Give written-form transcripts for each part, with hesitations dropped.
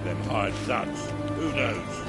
them hired thugs. Who knows?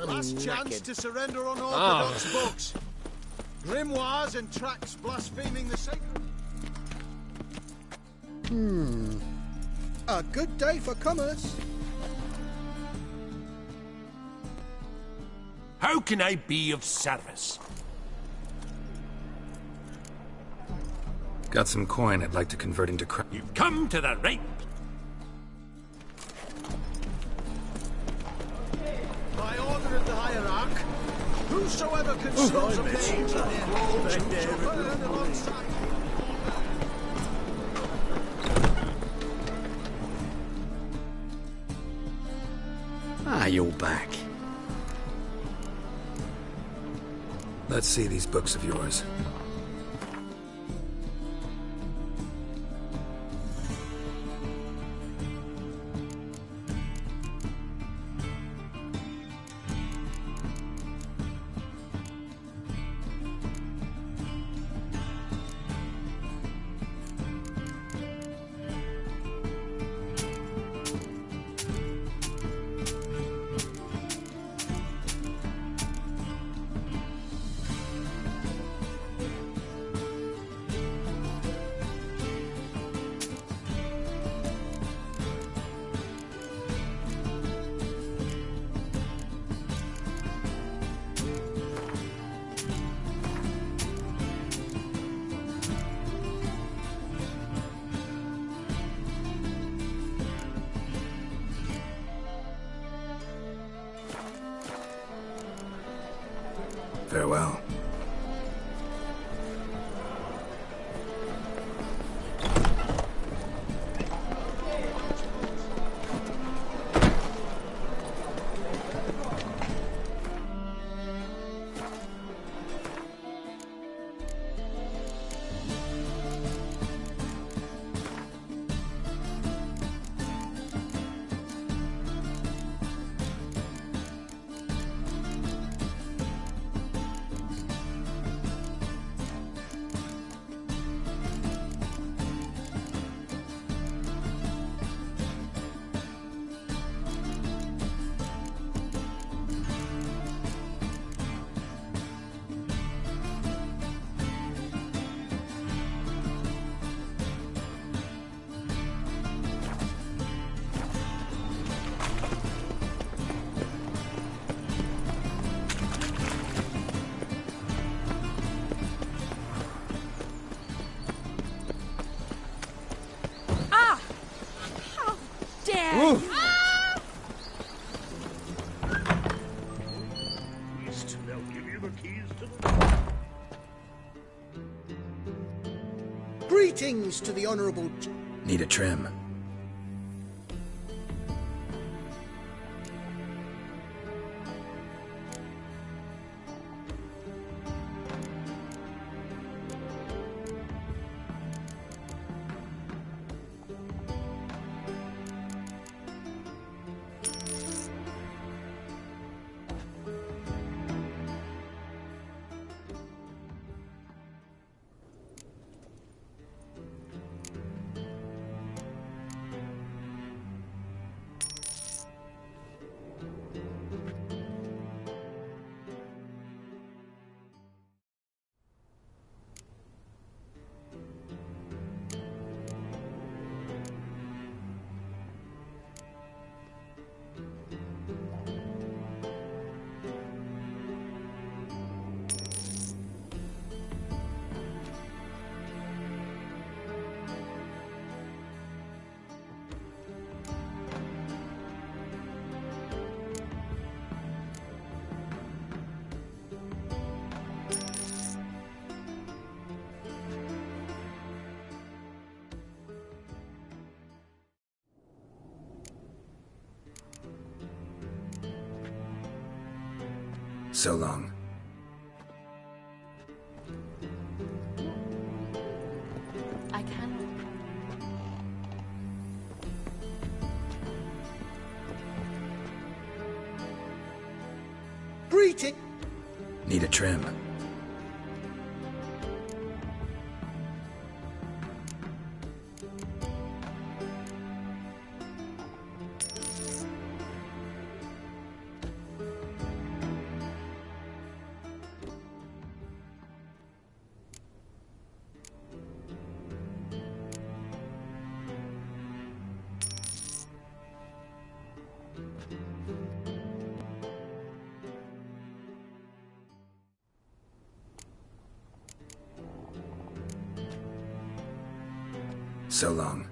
Last chance to surrender unorthodox books. Grimoires and tracts blaspheming the sacred. A good day for commerce. How can I be of service? Got some coin I'd like to convert into You've come to the right. By order of the hierarch, whosoever consumes a page in their homes shall burn alongside. Ah, you're back. Let's see these books of yours. Farewell. They'll give you the keys to the... Greetings to the Honourable... Need a trim. So long. I can. Greeting. Need a trim. So long.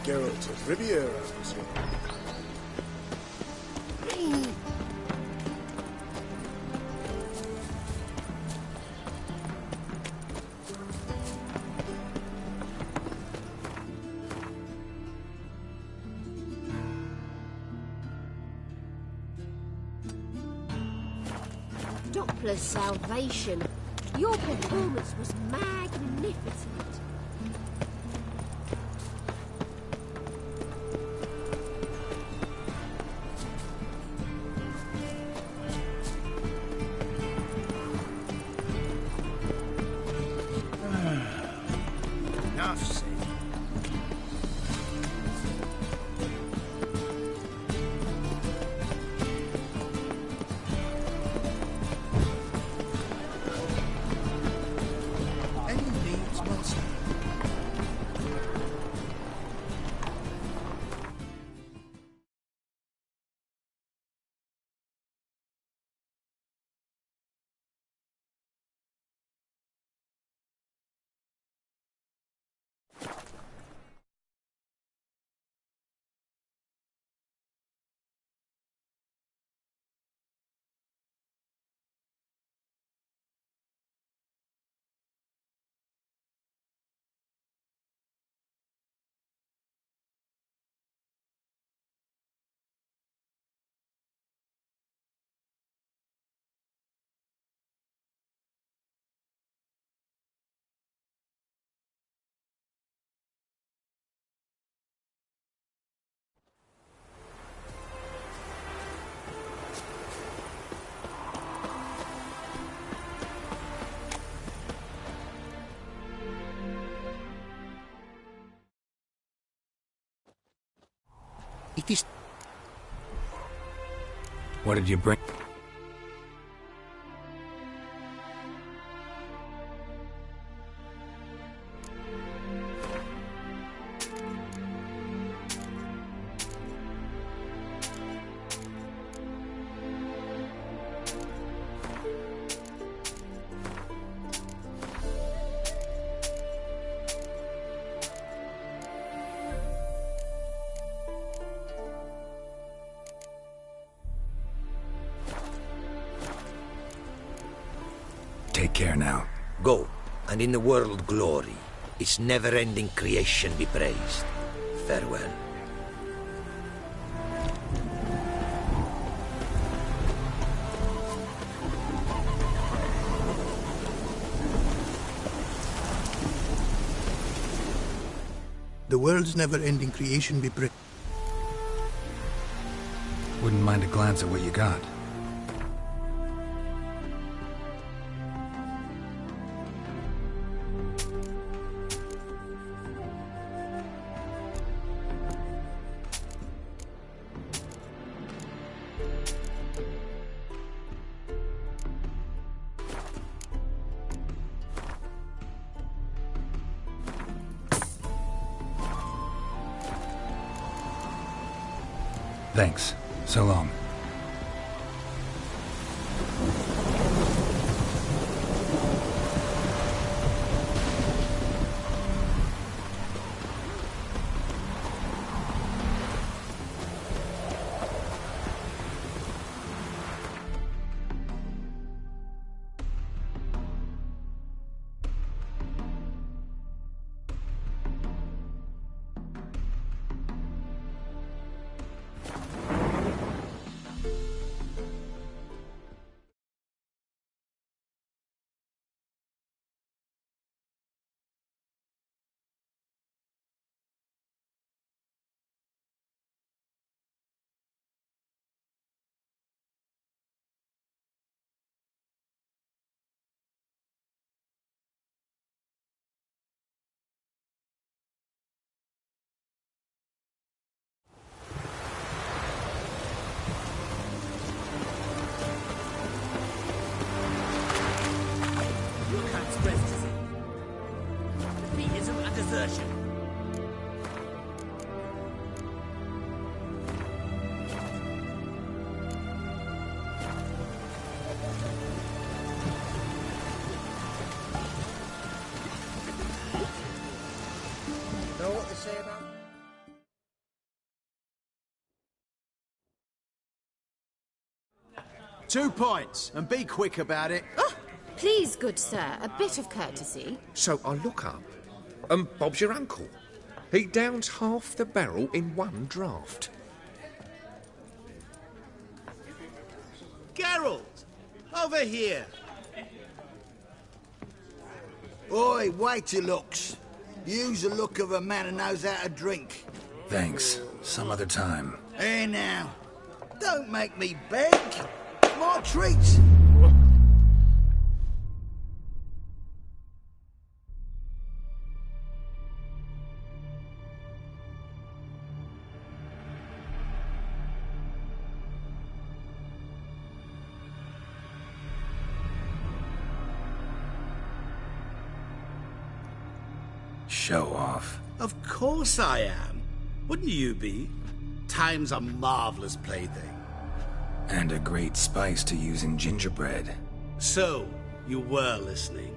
Geralt of Riviera, monsieur. Doppler's salvation. Your performance was magnificent. Enough said. Any needs must. It is... What did you bring? Take care now. Go, and in the world glory, its never-ending creation be praised. Farewell. The world's never-ending creation be praised. Wouldn't mind a glance at what you got. Thanks. So long. presence. Defeatism and desertion. Know what they say about... 2 points, and be quick about it. Oh, please, good sir, a bit of courtesy. So I look up, and Bob's your uncle. He downs half the barrel in one draught. Geralt, over here. Oi, wait your looks. Use the look of a man who knows how to drink. Thanks. Some other time. Here now. Don't make me beg. More treats. Show off. Of course I am. Wouldn't you be? Time's a marvelous plaything. And a great spice to use in gingerbread. So, you were listening.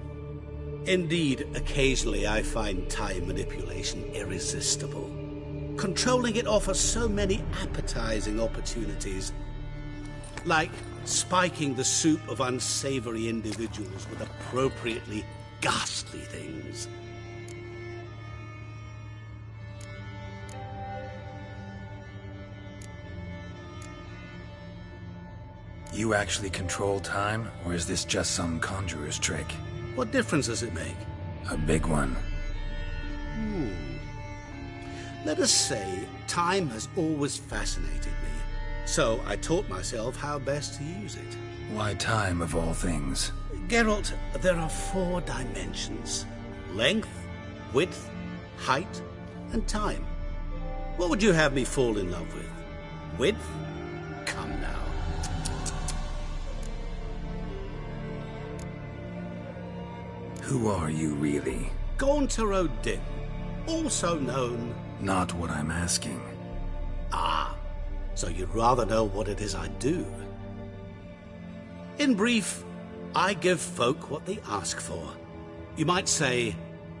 Indeed, occasionally I find time manipulation irresistible. Controlling it offers so many appetizing opportunities. Like spiking the soup of unsavory individuals with appropriately ghastly things. You actually control time, or is this just some conjurer's trick? What difference does it make? A big one. Let us say, time has always fascinated me. So I taught myself how best to use it. Why time, of all things? Geralt, there are 4 dimensions. Length, width, height, and time. What would you have me fall in love with? Width? Come now. Who are you, really? Gaunter O'Dim, also known... Not what I'm asking. Ah, so you'd rather know what it is I do. In brief, I give folk what they ask for. You might say,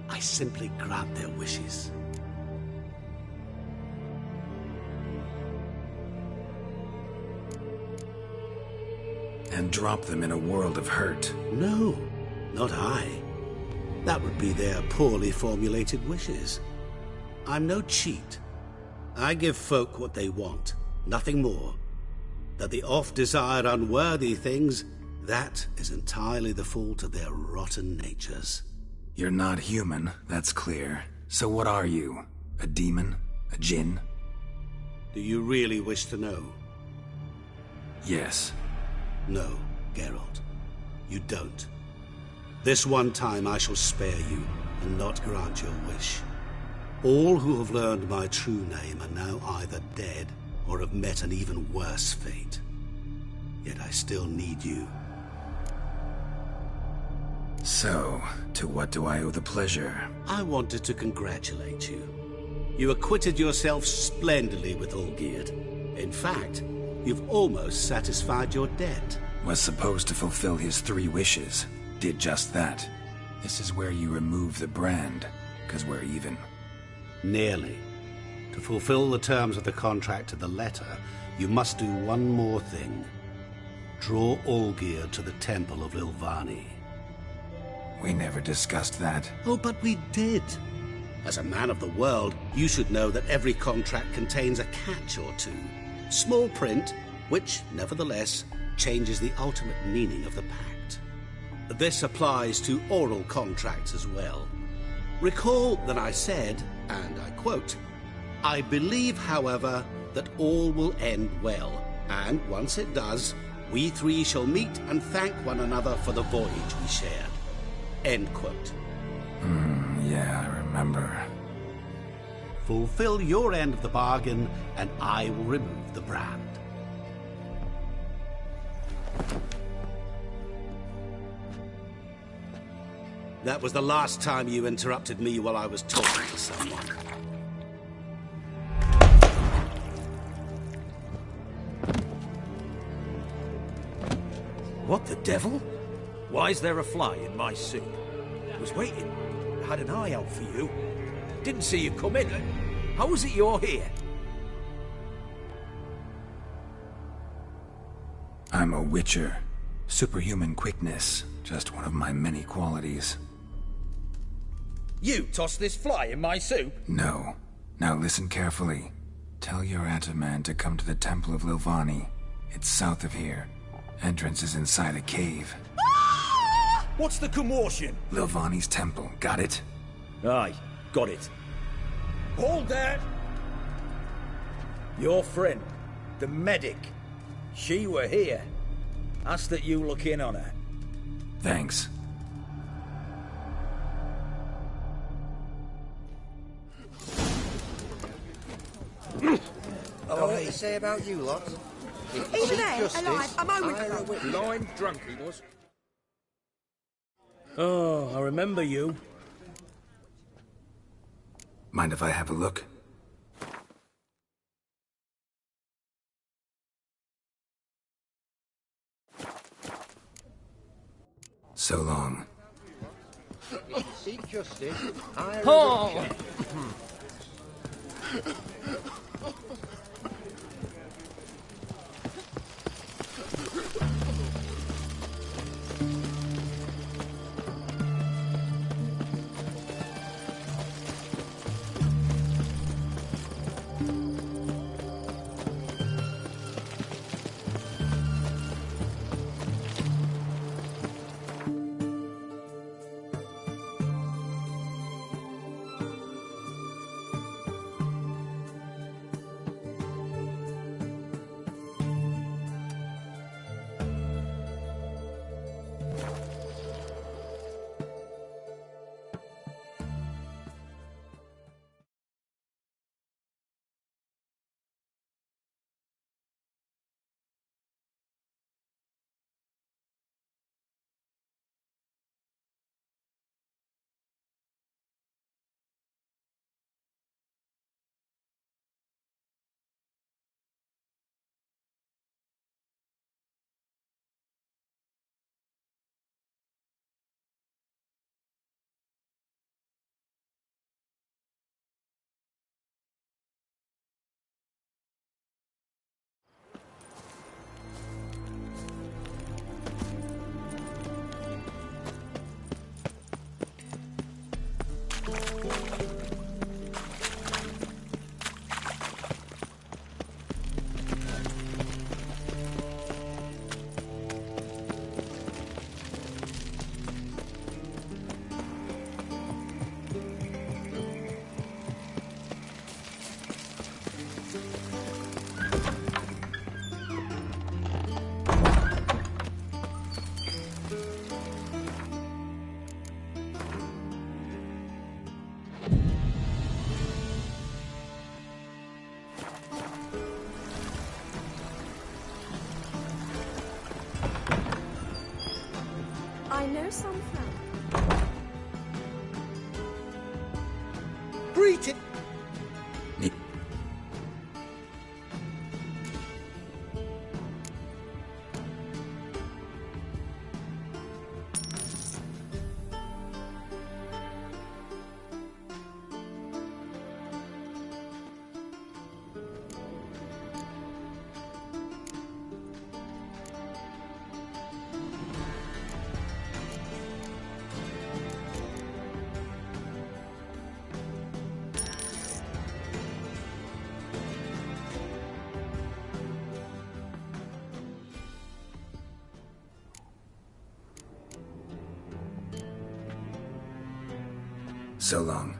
I simply grant their wishes. And drop them in a world of hurt. No, not I. That would be their poorly formulated wishes. I'm no cheat. I give folk what they want, nothing more. That they oft desire unworthy things, that is entirely the fault of their rotten natures. You're not human, that's clear. So what are you? A demon? A djinn? Do you really wish to know? Yes. No, Geralt. You don't. This one time I shall spare you, and not grant your wish. All who have learned my true name are now either dead, or have met an even worse fate. Yet I still need you. So, to what do I owe the pleasure? I wanted to congratulate you. You acquitted yourself splendidly with Olgierd. In fact, you've almost satisfied your debt. Was supposed to fulfill his 3 wishes. Did just that. This is where you remove the brand, 'cause we're even. Nearly. To fulfill the terms of the contract to the letter, you must do one more thing. Draw Olgierd to the Temple of Lilvani. We never discussed that. Oh, but we did. As a man of the world, you should know that every contract contains a catch or two. Small print, which, nevertheless, changes the ultimate meaning of the pact. This applies to oral contracts as well. Recall that I said, and I quote, "I believe, however, that all will end well, and once it does, we 3 shall meet and thank one another for the voyage we shared." End quote. Yeah, I remember. Fulfill your end of the bargain, and I will remove the brand. That was the last time you interrupted me while I was talking to someone. What the devil? Why is there a fly in my soup? I was waiting. I had an eye out for you. Didn't see you come in. How is it you're here? I'm a witcher. Superhuman quickness. Just one of my many qualities. You tossed this fly in my soup? No. Now listen carefully. Tell your Ataman to come to the Temple of Lilvani. It's south of here. Entrance is inside a cave. What's the commotion? Lilvani's temple, got it? Aye, got it. Hold there! Your friend, the medic, she were here. Ask that you look in on her. Thanks. Oh, what did he say about you lot? Even there, alive, a moment ago. Blind drunk he was. Oh, I remember you. Mind if I have a look? So long. Seek justice. Oh! I know some friend. Greeting. So long.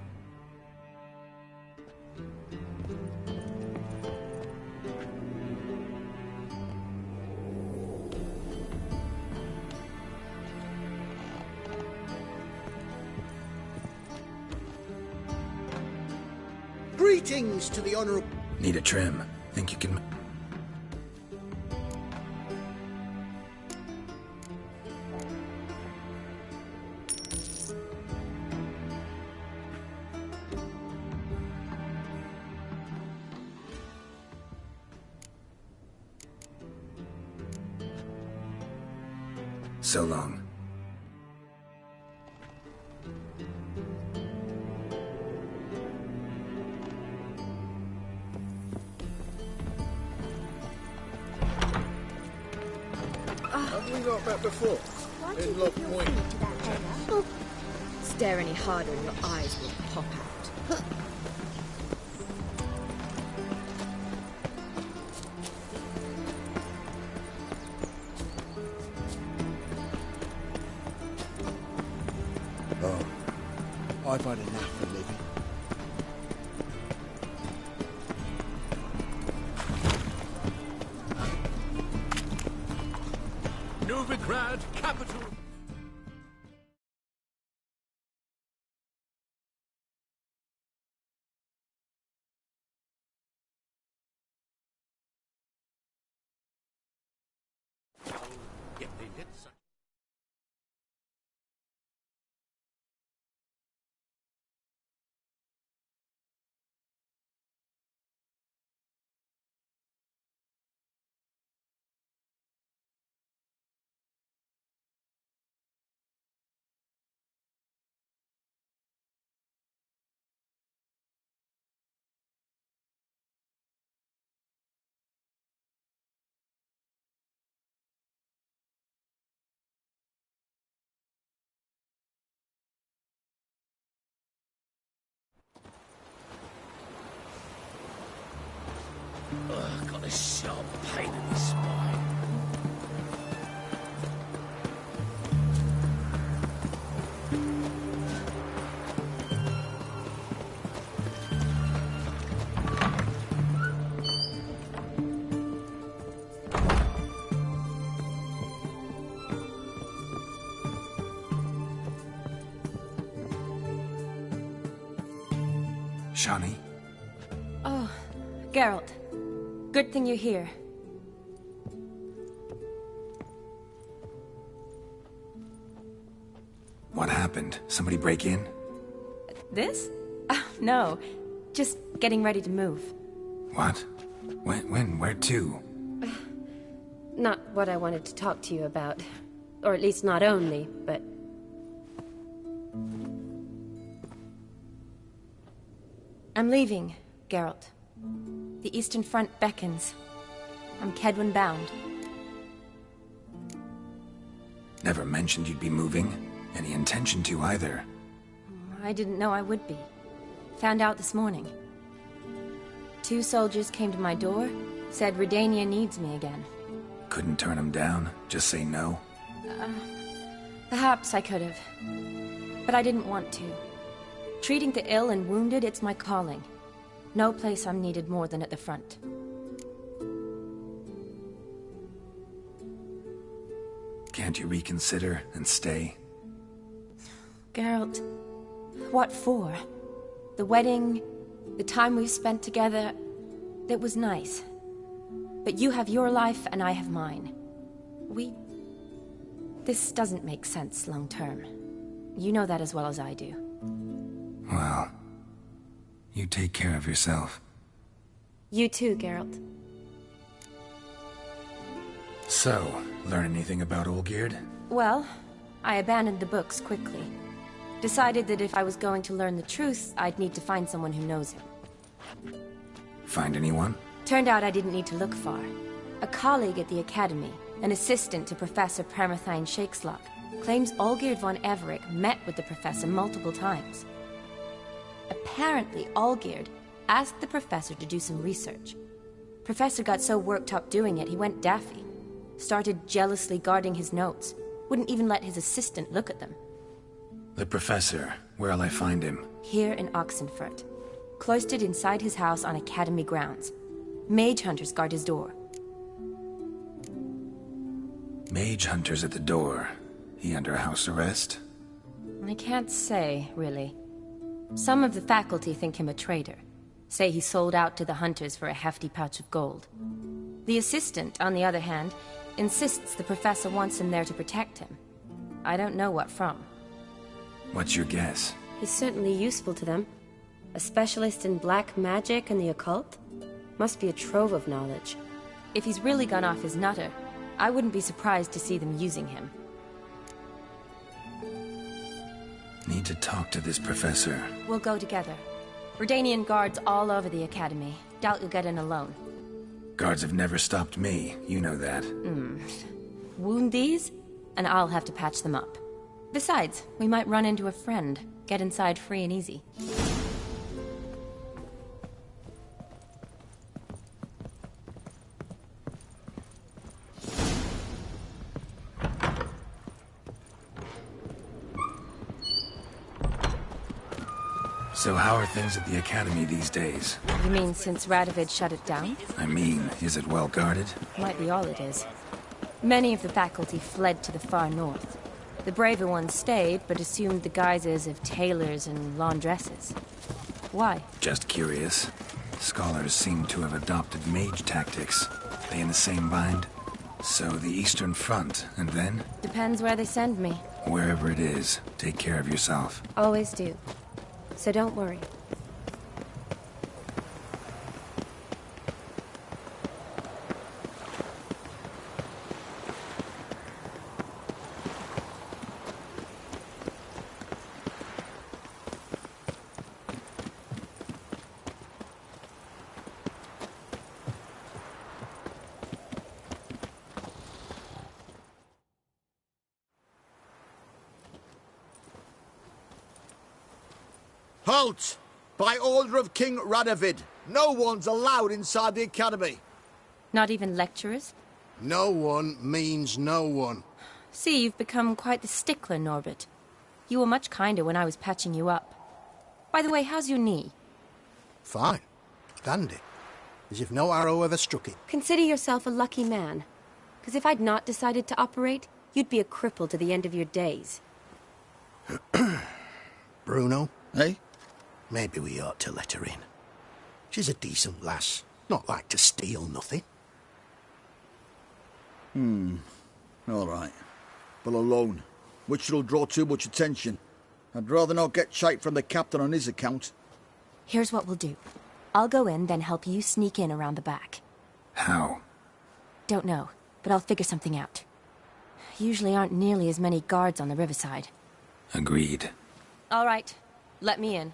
Greetings to the honourable... Need a trim. Think you can... So long. Have we not met before? In Lock Point. Stare any harder and your eyes will pop out. Oh, I've had enough of living. Novigrad, capital. Ugh, got a sharp pain in the spine. Shani? Oh, Geralt. Good thing you're here. What happened? Somebody break in? This? No. Just getting ready to move. What? When? Where to? Not what I wanted to talk to you about. Or at least not only, but... I'm leaving, Geralt. The Eastern Front beckons. I'm Kedwin bound. Never mentioned you'd be moving. Any intention to either. I didn't know I would be. Found out this morning. 2 soldiers came to my door, said Redania needs me again. Couldn't turn them down? Just say no? Perhaps I could have. But I didn't want to. Treating the ill and wounded, it's my calling. No place I'm needed more than at the front. Can't you reconsider and stay? Geralt, what for? The wedding, the time we've spent together, it was nice. But you have your life and I have mine. This doesn't make sense long term. You know that as well as I do. Well, you take care of yourself. You too, Geralt. So, learn anything about Olgierd? Well, I abandoned the books quickly. Decided that if I was going to learn the truth, I'd need to find someone who knows him. Find anyone? Turned out I didn't need to look far. A colleague at the Academy, an assistant to Professor Permathine Shakeslock, claims Olgierd von Everec met with the professor multiple times. Apparently, Olgierd asked the professor to do some research. Professor got so worked up doing it, he went daffy. Started jealously guarding his notes. Wouldn't even let his assistant look at them. The professor. Where'll I find him? Here in Oxenfurt. Cloistered inside his house on Academy grounds. Mage hunters guard his door. Mage hunters at the door. He under house arrest? I can't say, really. Some of the faculty think him a traitor. Say he sold out to the hunters for a hefty pouch of gold. The assistant, on the other hand, insists the professor wants him there to protect him. I don't know what from. What's your guess? He's certainly useful to them. A specialist in black magic and the occult? Must be a trove of knowledge. If he's really gone off his nutter, I wouldn't be surprised to see them using him. Need to talk to this professor. We'll go together. Redanian guards all over the academy. Doubt you'll get in alone. Guards have never stopped me. You know that. Wound these, and I'll have to patch them up. Besides, we might run into a friend. Get inside free and easy. So how are things at the academy these days? You mean since Radovid shut it down? I mean, is it well guarded? Might be all it is. Many of the faculty fled to the far north. The braver ones stayed, but assumed the guises of tailors and laundresses. Why? Just curious. Scholars seem to have adopted mage tactics. They in the same bind? So the Eastern Front, and then? Depends where they send me. Wherever it is, take care of yourself. Always do. So don't worry. Halt! By order of King Radovid, no one's allowed inside the academy. Not even lecturers? No one means no one. See, you've become quite the stickler, Norbert. You were much kinder when I was patching you up. By the way, how's your knee? Fine. Dandy. As if no arrow ever struck it. Consider yourself a lucky man. Because if I'd not decided to operate, you'd be a cripple to the end of your days. Bruno? Eh? Maybe we ought to let her in. She's a decent lass. Not like to steal nothing. All right. But alone, which will draw too much attention. I'd rather not get shite from the captain on his account. Here's what we'll do. I'll go in, then help you sneak in around the back. How? Don't know, but I'll figure something out. Usually aren't nearly as many guards on the riverside. Agreed. All right. Let me in.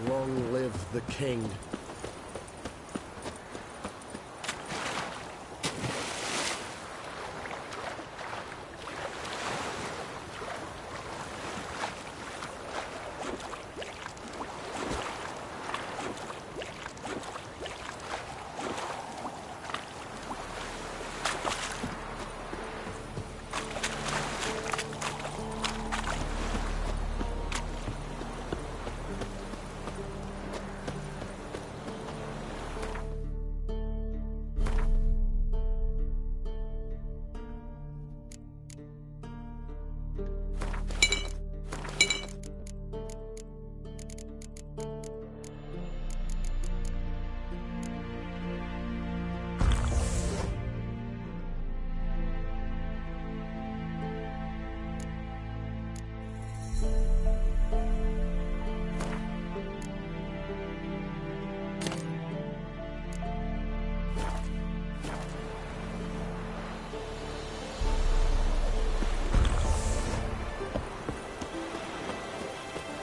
Long live the king.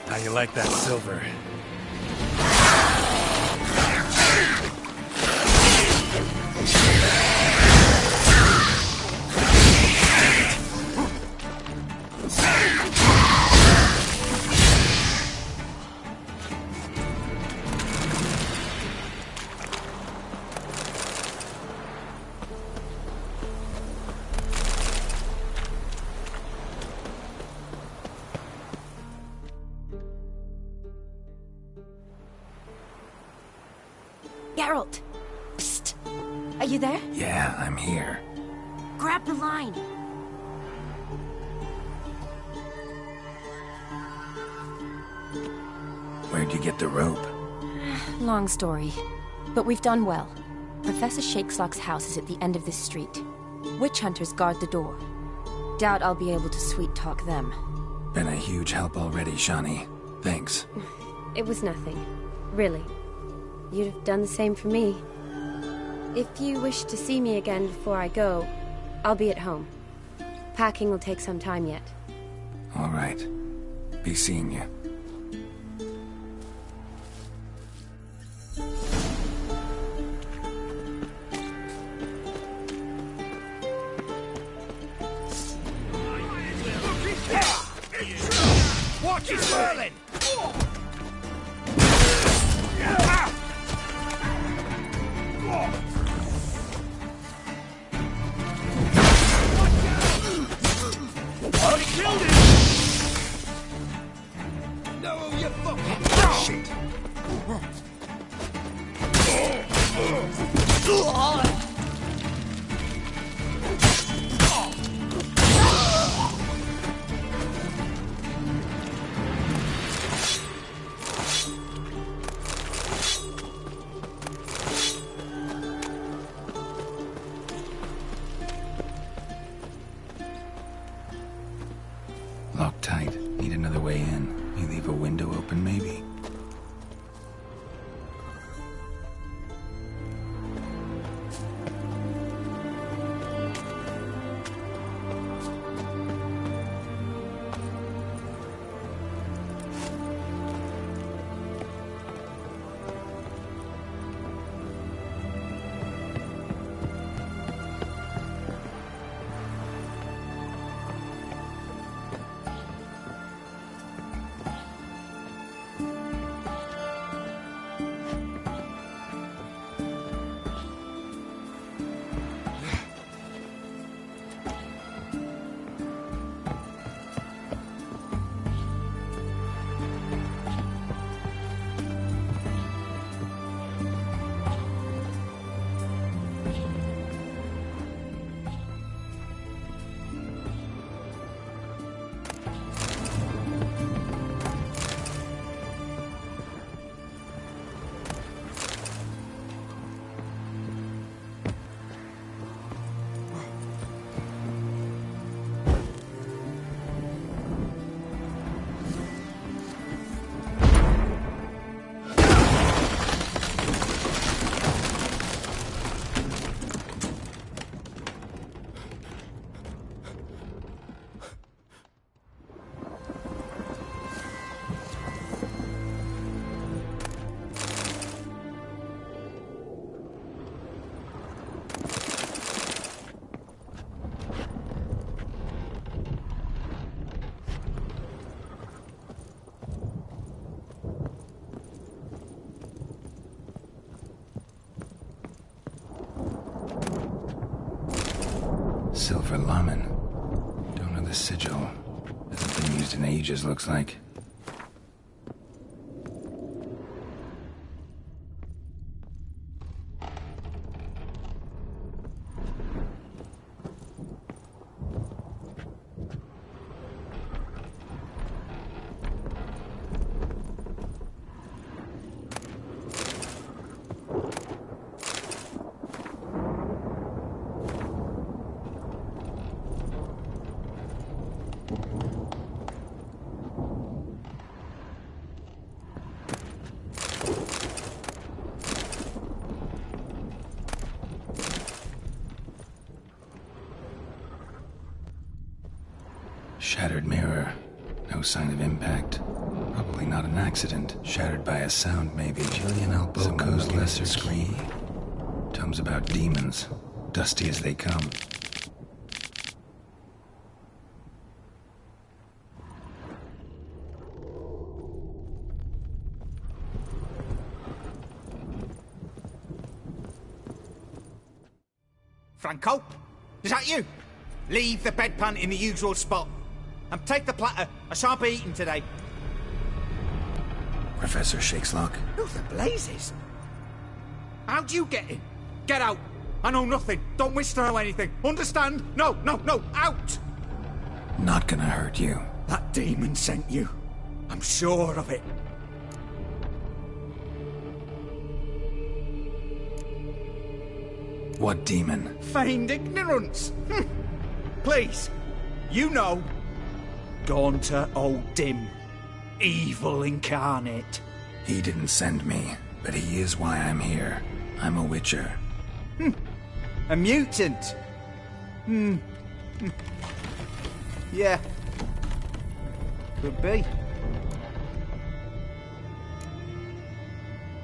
How you like that silver? Geralt! Psst! Are you there? Yeah, I'm here. Grab the line! Where'd you get the rope? Long story. But we've done well. Professor Shakeslock's house is at the end of this street. Witch hunters guard the door. Doubt I'll be able to sweet-talk them. Been a huge help already, Shani. Thanks. It was nothing. Really. You'd have done the same for me. If you wish to see me again before I go, I'll be at home. Packing will take some time yet. All right. Be seeing you. Watch it swirling! I killed him! No, you fucking shit! Locked tight. Need another way in. You leave a window open, maybe? Silver Laman. Don't know the sigil. Hasn't been used in ages, looks like. Shattered mirror. No sign of impact. Probably not an accident. Shattered by a sound, maybe. Jillian Alboco's lesser screen. Tomes about demons. Dusty as they come. Franco? Is that you? Leave the bedpan in the usual spot. And take the platter. I shan't be eating today. Professor Shakeslock? Who the blazes? How'd you get in? Get out. I know nothing. Don't wish to know anything. Understand? No, out! Not gonna hurt you. That demon sent you. I'm sure of it. What demon? Feigned ignorance. Please, you know. Gaunter O'Dim. Evil incarnate. He didn't send me, but he is why I'm here. I'm a witcher. A mutant. Yeah. Could be.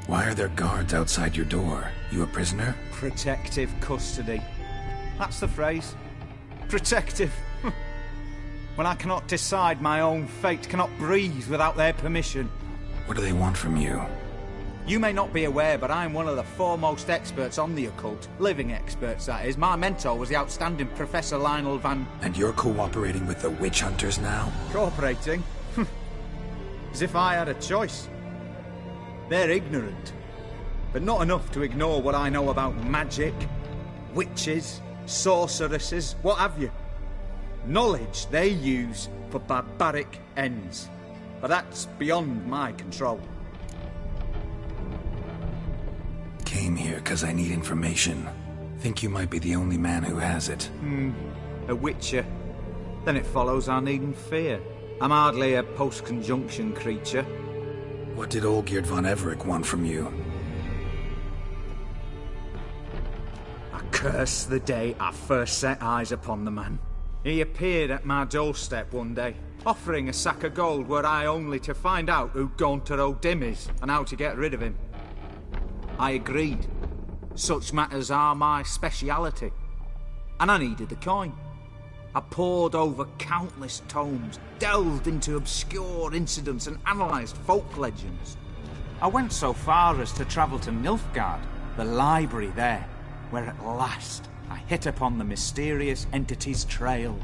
Why are there guards outside your door? You a prisoner? Protective custody. That's the phrase. Protective. When I cannot decide my own fate, cannot breathe without their permission. What do they want from you? You may not be aware, but I'm one of the foremost experts on the occult. Living experts, that is. My mentor was the outstanding Professor Lionel Van... And you're cooperating with the witch hunters now? Cooperating? As if I had a choice. They're ignorant, but not enough to ignore what I know about magic, witches, sorceresses, what have you. Knowledge they use for barbaric ends, but that's beyond my control. Came here because I need information. Think you might be the only man who has it. A witcher. Then it follows I needn't fear. I'm hardly a post-conjunction creature. What did Olgierd von Everec want from you? I curse the day I first set eyes upon the man. He appeared at my doorstep one day, offering a sack of gold were I only to find out who Gaunter O'Dim is and how to get rid of him. I agreed. Such matters are my speciality. And I needed the coin. I pored over countless tomes, delved into obscure incidents and analysed folk legends. I went so far as to travel to Nilfgaard, the library there, where at last I hit upon the mysterious entity's trail.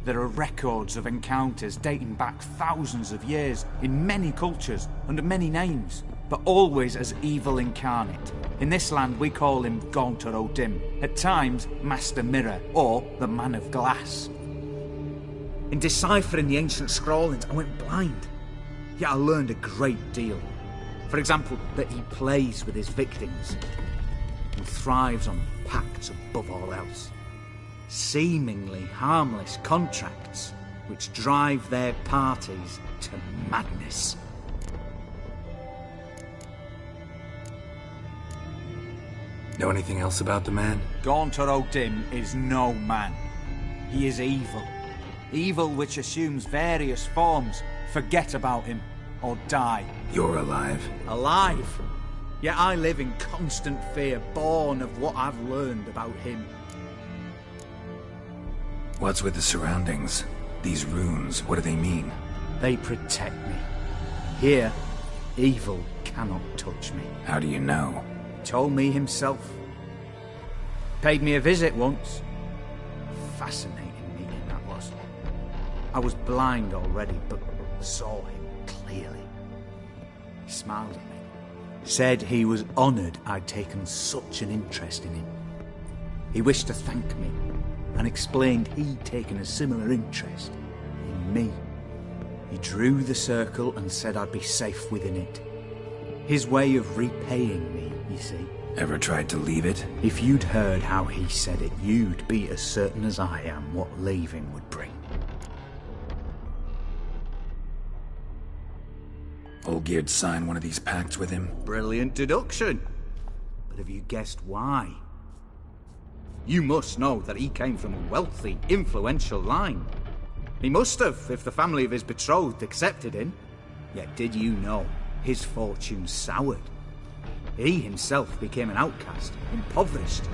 There are records of encounters dating back thousands of years in many cultures under many names, but always as evil incarnate. In this land we call him Gaunter O'Dim, at times Master Mirror or the Man of Glass. In deciphering the ancient scrawlings I went blind, yet I learned a great deal. For example, that he plays with his victims and thrives on pacts above all else. Seemingly harmless contracts which drive their parties to madness. Know anything else about the man? Gaunter O'Dim is no man. He is evil. Evil which assumes various forms. Forget about him, or die. You're alive. Alive? Yet I live in constant fear, born of what I've learned about him. What's with the surroundings? These runes, what do they mean? They protect me. Here, evil cannot touch me. How do you know? Told me himself. Paid me a visit once. Fascinating meeting that was. I was blind already, but saw him clearly. He smiled at me. Said he was honoured I'd taken such an interest in him. He wished to thank me, and explained he'd taken a similar interest in me. He drew the circle and said I'd be safe within it. His way of repaying me, you see. Ever tried to leave it? If you'd heard how he said it, you'd be as certain as I am what leaving would bring. Olgierd signed one of these pacts with him? Brilliant deduction. But have you guessed why? You must know that he came from a wealthy, influential line. He must have, if the family of his betrothed accepted him. Yet did you know his fortune soured? He himself became an outcast, impoverished.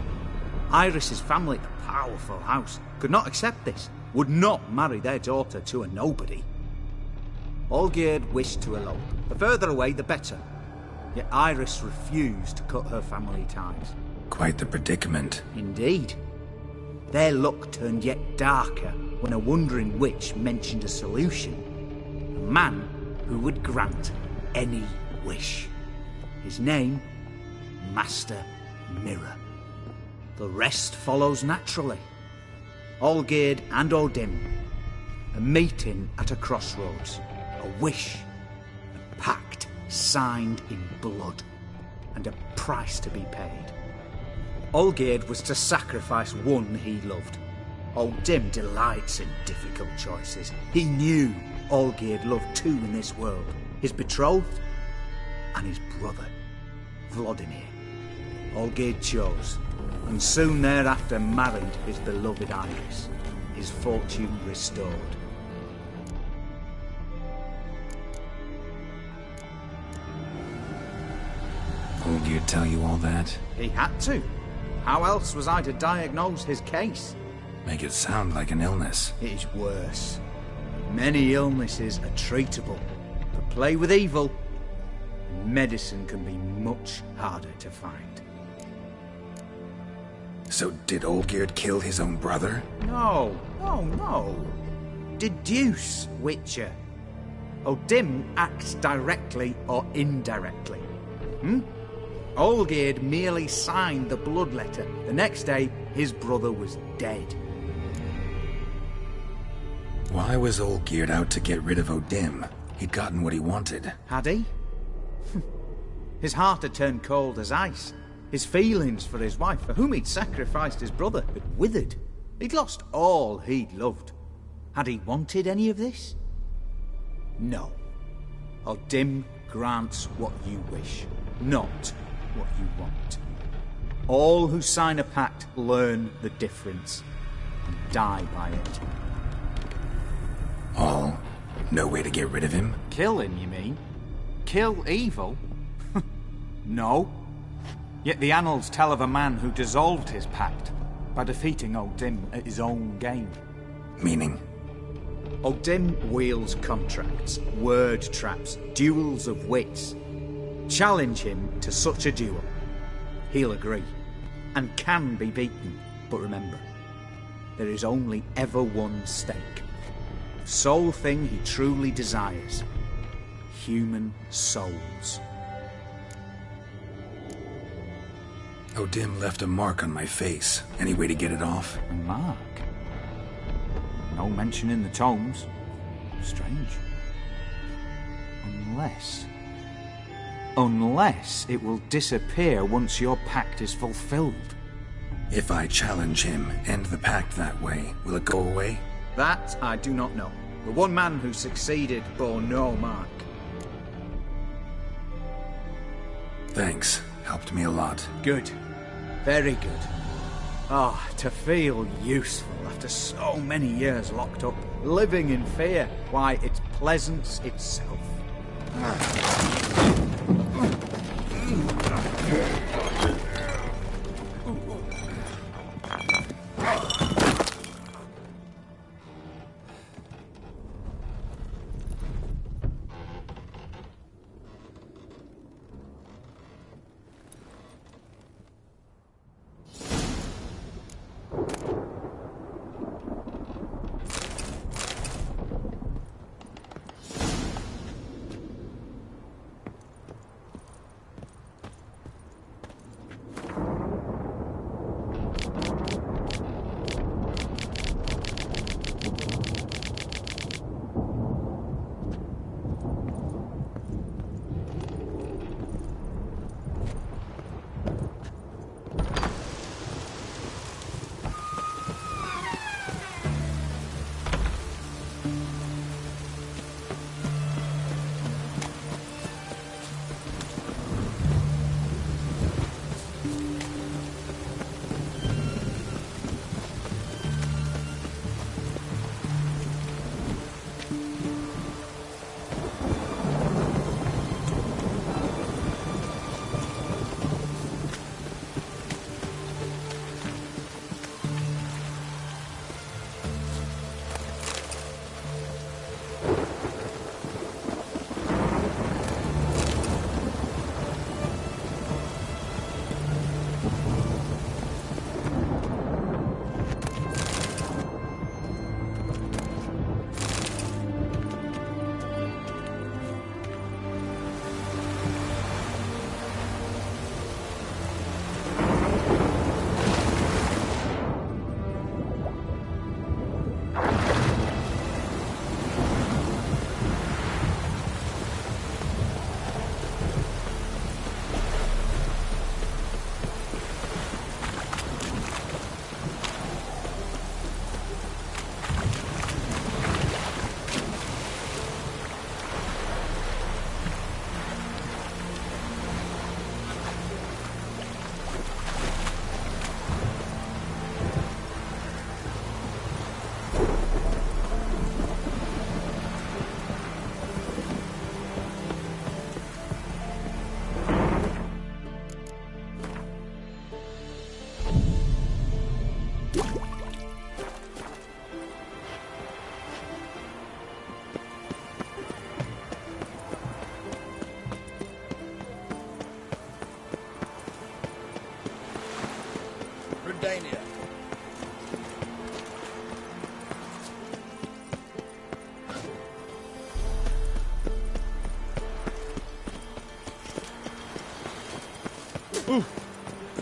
Iris's family, a powerful house, could not accept this, would not marry their daughter to a nobody. Olgierd wished to elope. The further away, the better. Yet Iris refused to cut her family ties. Quite the predicament. Indeed. Their luck turned yet darker when a wandering witch mentioned a solution. A man who would grant any wish. His name, Master Mirror. The rest follows naturally. Olgierd and O'Dim, a meeting at a crossroads, a wish, a pact signed in blood, and a price to be paid. Olgierd was to sacrifice one he loved. Old Dim delights in difficult choices. He knew Olgierd loved two in this world, his betrothed and his brother, Vladimir. Olgierd chose, and soon thereafter married his beloved Iris, his fortune restored. Olgierd tell you all that? He had to. How else was I to diagnose his case? Make it sound like an illness. It is worse. Many illnesses are treatable, but play with evil, medicine can be much harder to find. So did Olgierd kill his own brother? No. Deduce, Witcher. Dim acts directly or indirectly. Olgierd merely signed the bloodletter. The next day, his brother was dead. Why was Olgierd out to get rid of Odim? He'd gotten what he wanted. Had he? His heart had turned cold as ice. His feelings for his wife, for whom he'd sacrificed his brother, had withered. He'd lost all he'd loved. Had he wanted any of this? No. Odim grants what you wish, not what you want. All who sign a pact learn the difference and die by it. All? No way to get rid of him? Kill him, you mean? Kill evil? No. Yet the annals tell of a man who dissolved his pact by defeating Odim at his own game. Meaning? Odim wields contracts, word traps, duels of wits. Challenge him to such a duel. He'll agree, and can be beaten. But remember, there is only ever one stake. The sole thing he truly desires. Human souls. Odim left a mark on my face. Any way to get it off? A mark? No mention in the tomes. Strange. Unless it will disappear once your pact is fulfilled. If I challenge him, end the pact that way, will it go away? That I do not know. The one man who succeeded bore no mark. Thanks. Helped me a lot. Good. Very good. To feel useful after so many years locked up, living in fear. Why, it's pleasance itself.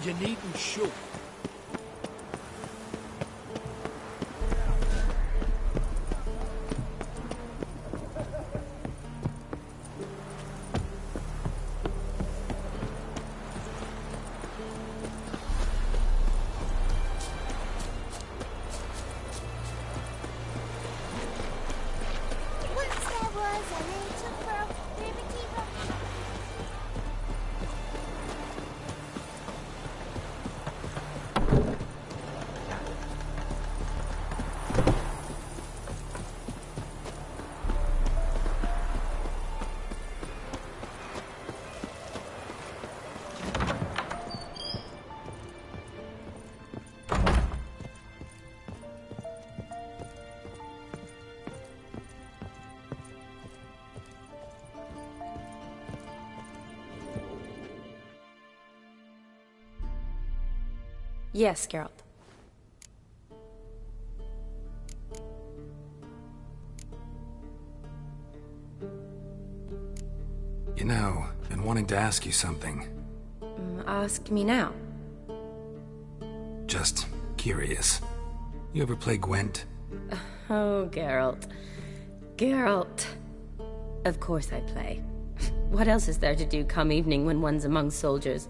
You needn't shoot. Yes, Geralt. You know, been wanting to ask you something. Ask me now. Just curious. You ever play Gwent? Oh, Geralt. Geralt. Of course I play. What else is there to do come evening when one's among soldiers?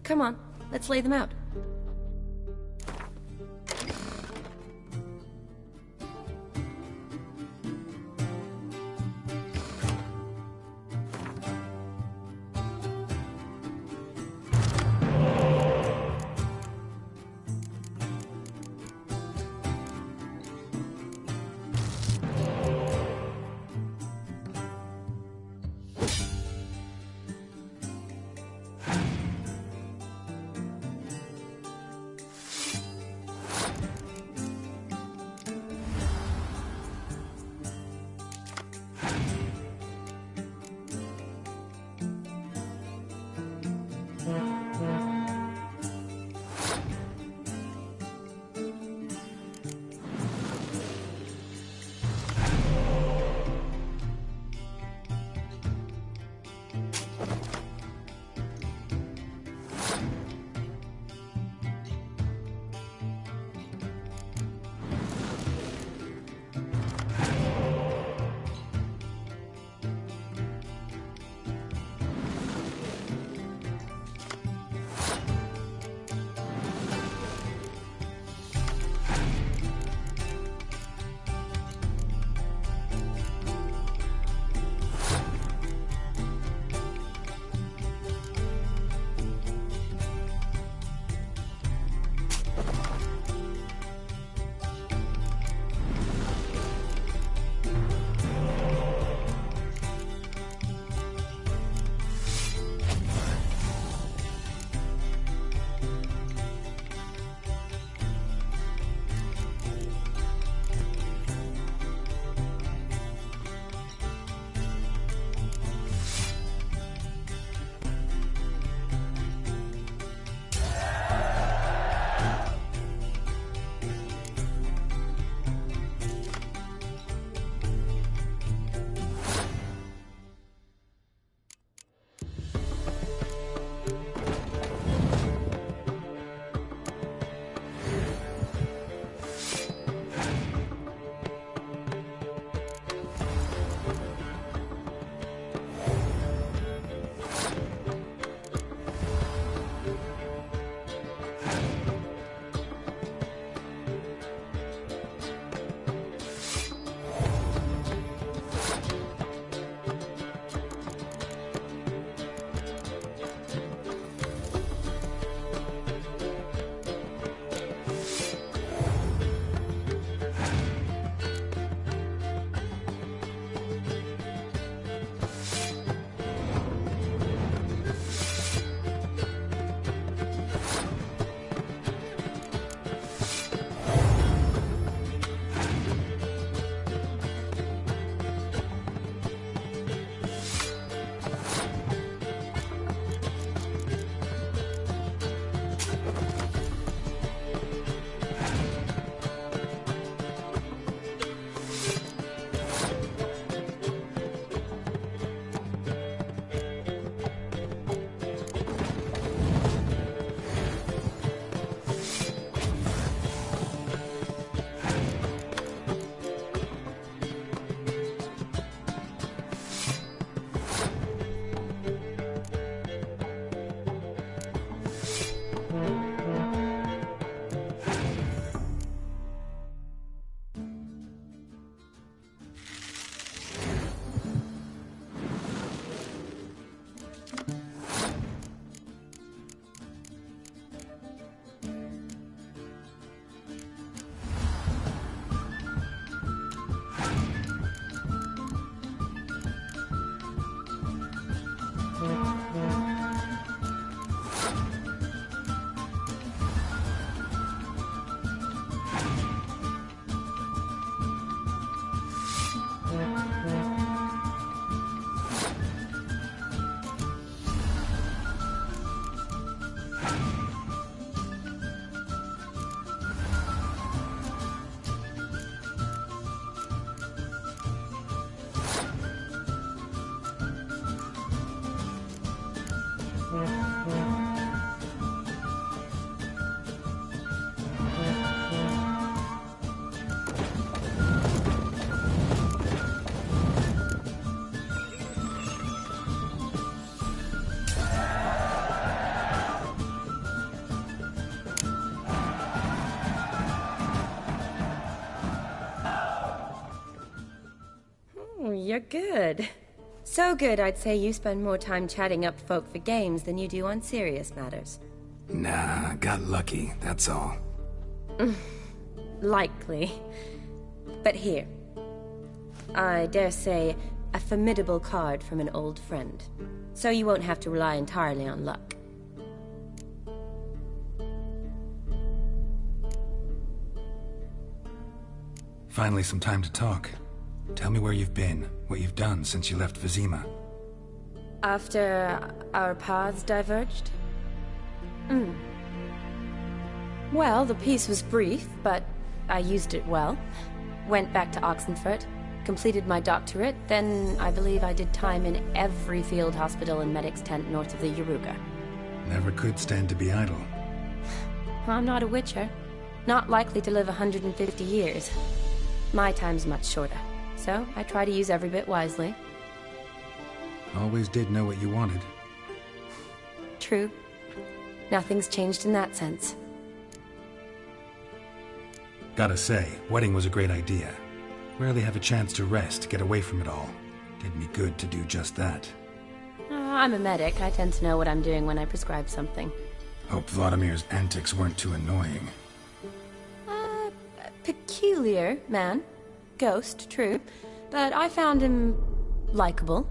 Come on, let's lay them out. You're good. So good, I'd say you spend more time chatting up folk for games than you do on serious matters. Nah, got lucky, that's all. Likely. But here. I dare say, a formidable card from an old friend. So you won't have to rely entirely on luck. Finally some time to talk. Tell me where you've been, what you've done since you left Vizima. After our paths diverged? Well, the peace was brief, but I used it well. Went back to Oxenfurt, completed my doctorate, then I believe I did time in every field hospital and medic's tent north of the Yaruga. Never could stand to be idle. I'm not a witcher. Not likely to live 150 years. My time's much shorter, so I try to use every bit wisely. Always did know what you wanted. True. Nothing's changed in that sense. Gotta say, wedding was a great idea. Rarely have a chance to rest, get away from it all. Did me good to do just that. I'm a medic. I tend to know what I'm doing when I prescribe something. Hope Vladimir's antics weren't too annoying. Peculiar man. Ghost, true. But I found him likable.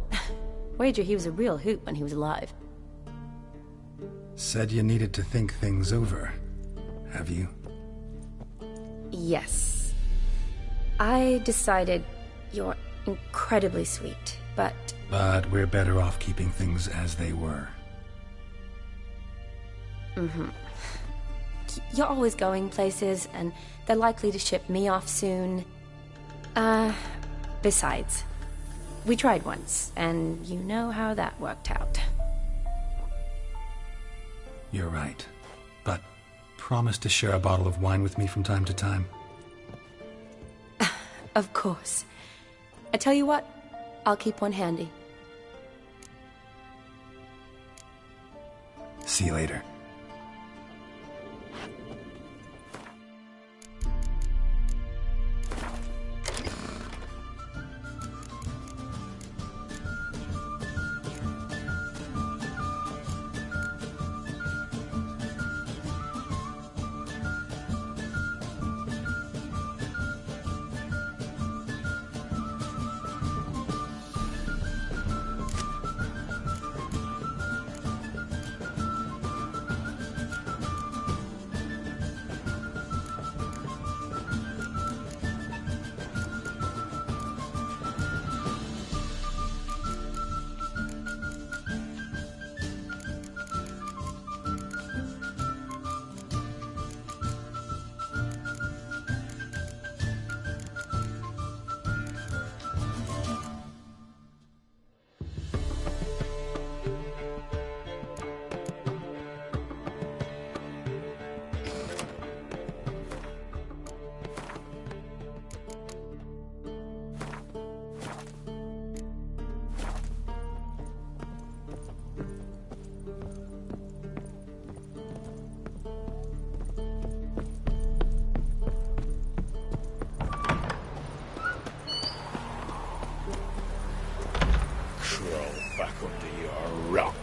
Wager he was a real hoot when he was alive. Said you needed to think things over. Have you? Yes. I decided you're incredibly sweet, but... But we're better off keeping things as they were. You're always going places, and they're likely to ship me off soon. Besides, we tried once, and you know how that worked out. You're right. But promise to share a bottle of wine with me from time to time? Of course. I tell you what, I'll keep one handy. See you later. Back under your rock.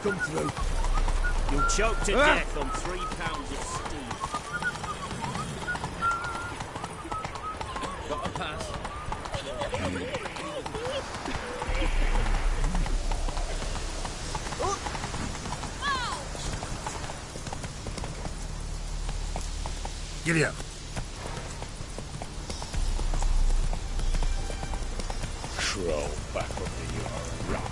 Come through. You'll choke to death on 3 pounds of steam. Got a pass. Giddy up. crawl back under your rock.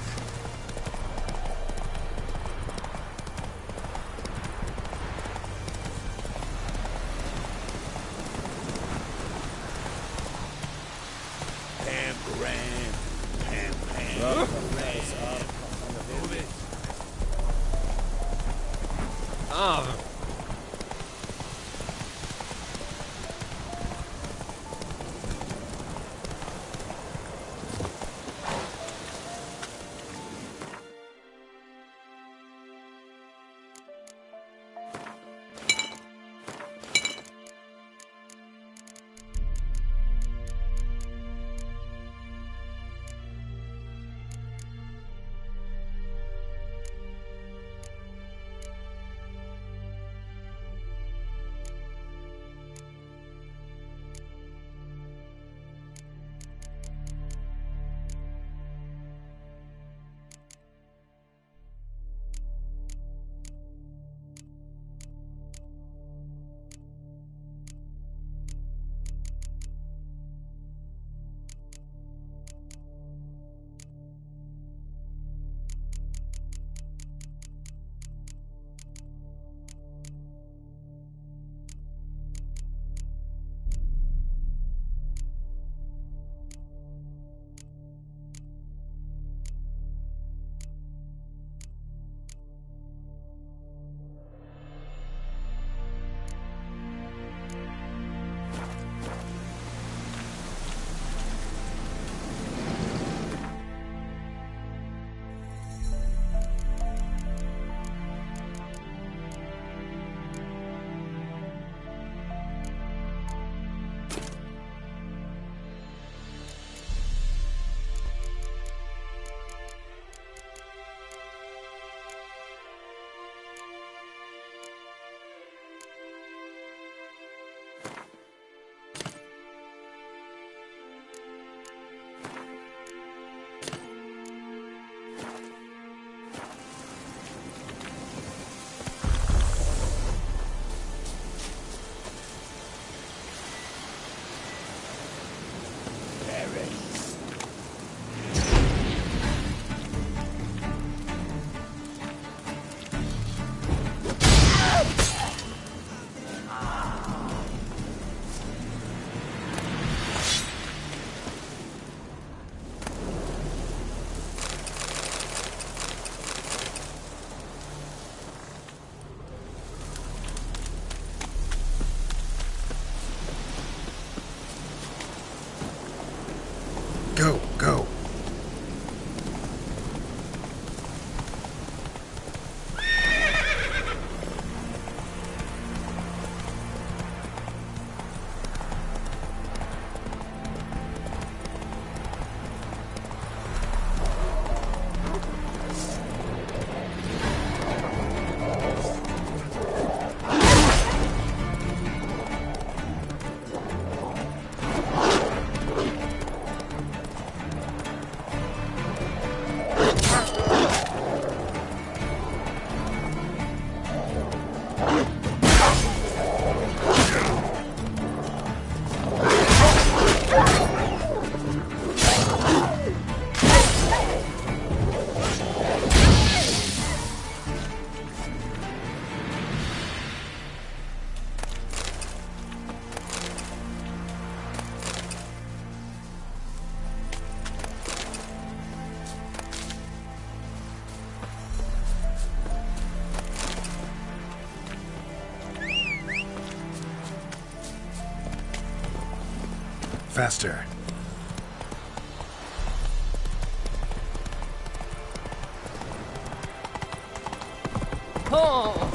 Pam, Graham. Pam. Move it. Ah. Go. Faster. Oh.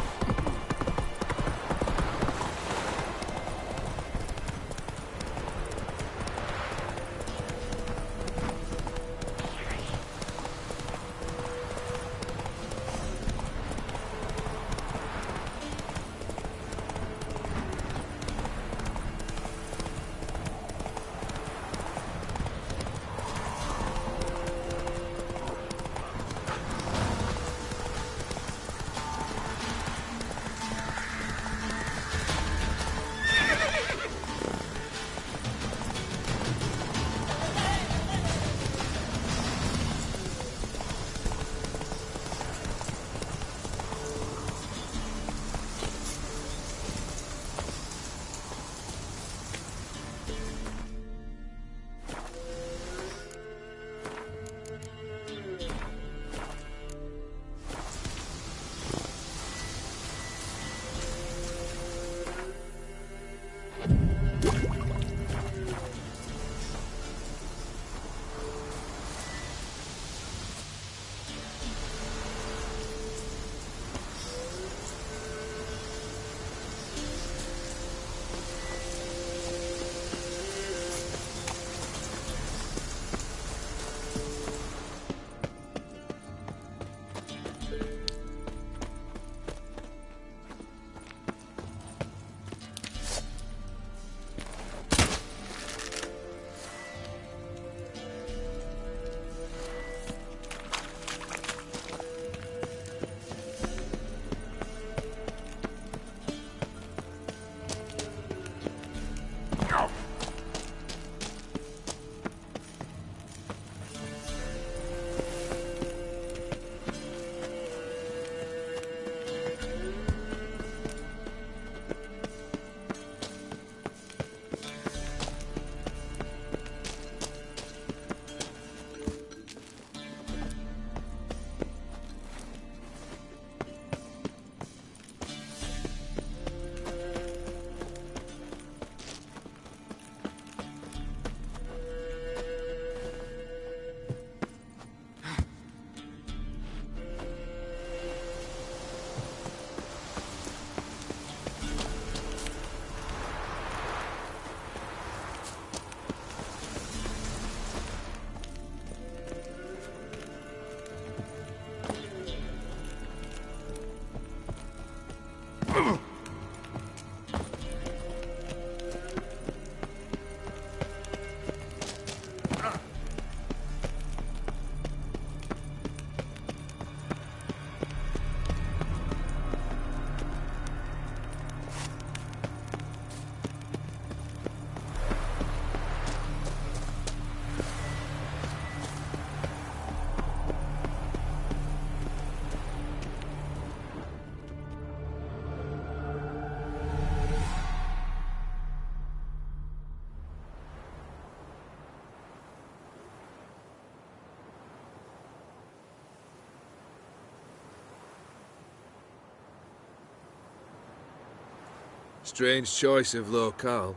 Strange choice of locale.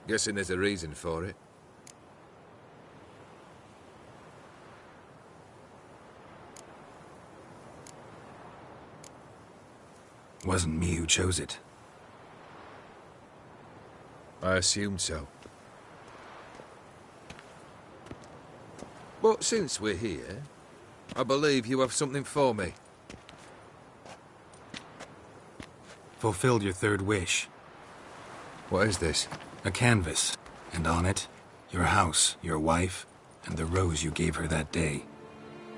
Guessing there's a reason for it. Wasn't me who chose it. I assumed so. But since we're here, I believe you have something for me. Fulfilled your third wish. What is this? A canvas, and on it, your house, your wife, and the rose you gave her that day.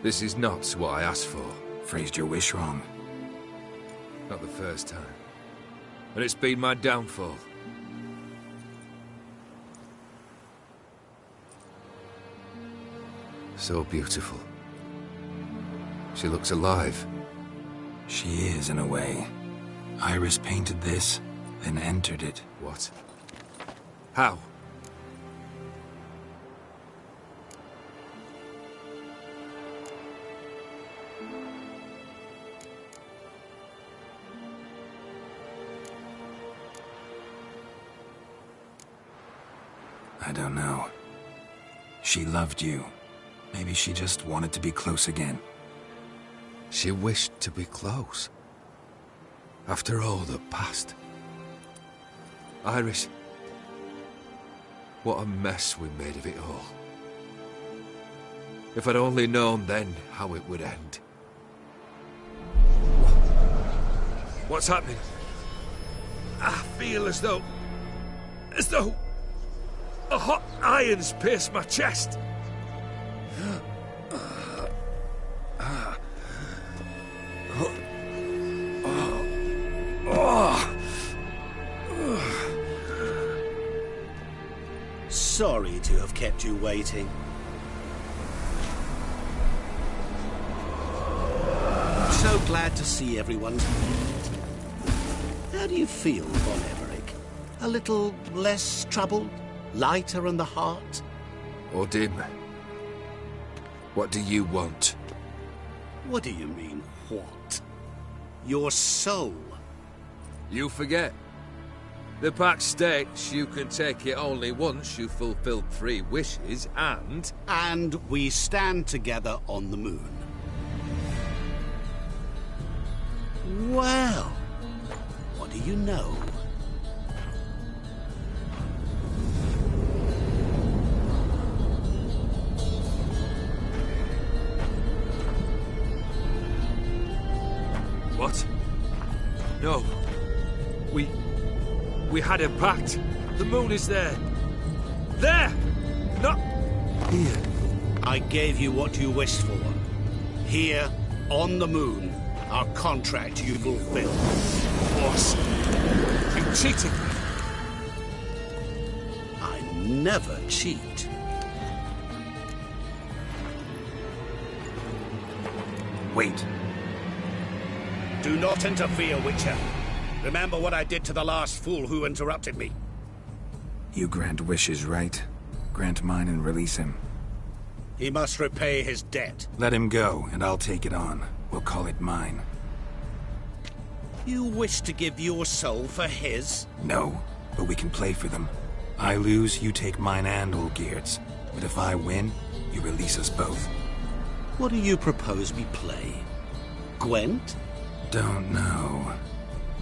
This is not what I asked for. Phrased your wish wrong. Not the first time. And it's been my downfall. So beautiful. She looks alive. She is, in a way. Iris painted this, then entered it. What? How? I don't know. She loved you. Maybe she just wanted to be close again. She wished to be close. After all that passed. Iris. What a mess we made of it all. If I'd only known then how it would end. What's happening? I feel as though a hot iron's pierced my chest. Sorry to have kept you waiting. So glad to see everyone's made. How do you feel, Von Everett? A little less troubled? Lighter in the heart? Or dim? What do you want? What do you mean, what? Your soul. You forget. The pact states you can take it only once you've fulfilled 3 wishes, and... And we stand together on the moon. Well, what do you know? What? No. We had a pact. The moon is there. There! Not here. I gave you what you wished for. Here, on the moon, our contract you fulfilled. Boss, you cheated me. I never cheat. Wait. Do not interfere, Witcher. Remember what I did to the last fool who interrupted me. You grant wishes, right? Grant mine and release him. He must repay his debt. Let him go, and I'll take it on. We'll call it mine. You wish to give your soul for his? No, but we can play for them. I lose, you take mine and Olgierd's. But if I win, you release us both. What do you propose we play? Gwent? Don't know.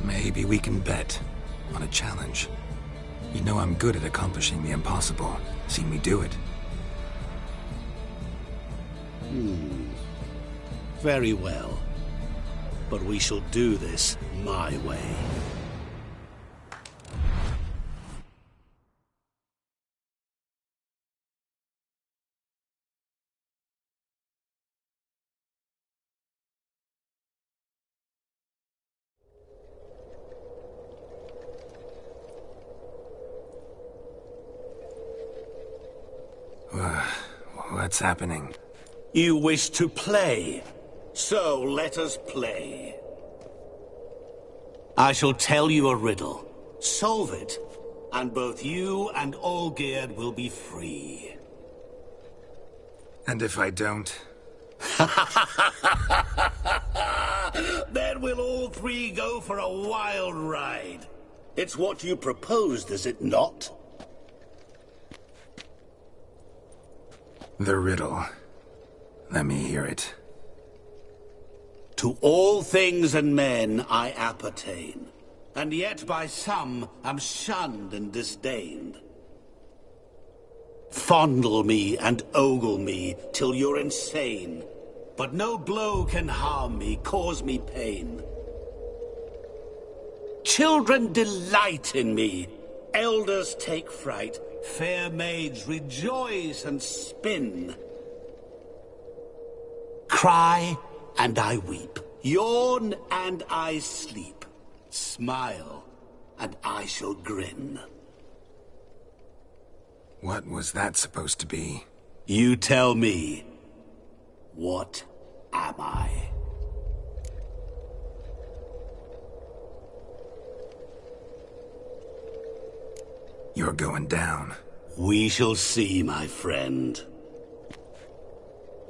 Maybe we can bet on a challenge. You know I'm good at accomplishing the impossible. Seen me do it. Very well. But we shall do this my way. What's happening? You wish to play, so let us play. I shall tell you a riddle. Solve it, and both you and Olgierd will be free. And if I don't? Then we'll all 3 go for a wild ride. It's what you proposed, is it not? The riddle. Let me hear it. To all things and men I appertain, and yet by some am shunned and disdained. Fondle me and ogle me till you're insane, but no blow can harm me, cause me pain. Children delight in me, elders take fright, fair maids rejoice and spin. Cry and I weep, yawn and I sleep, smile and I shall grin. What was that supposed to be? You tell me, what am I? You're going down. We shall see, my friend.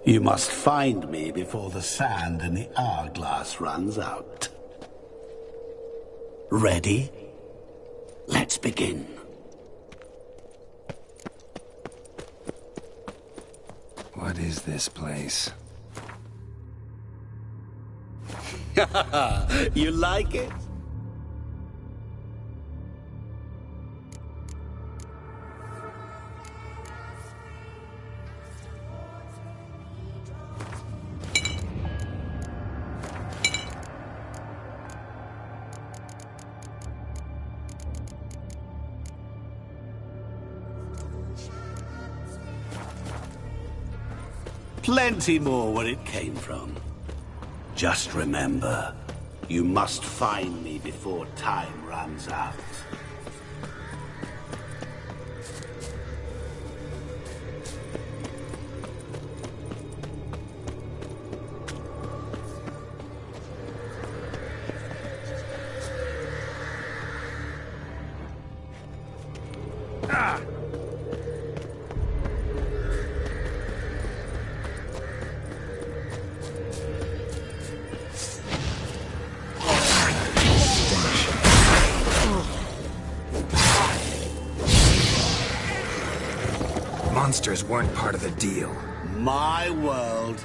You must find me before the sand in the hourglass runs out. Ready? Let's begin. What is this place? You like it? Plenty more where it came from. Just remember, you must find me before time runs out. Monsters weren't part of the deal. My world,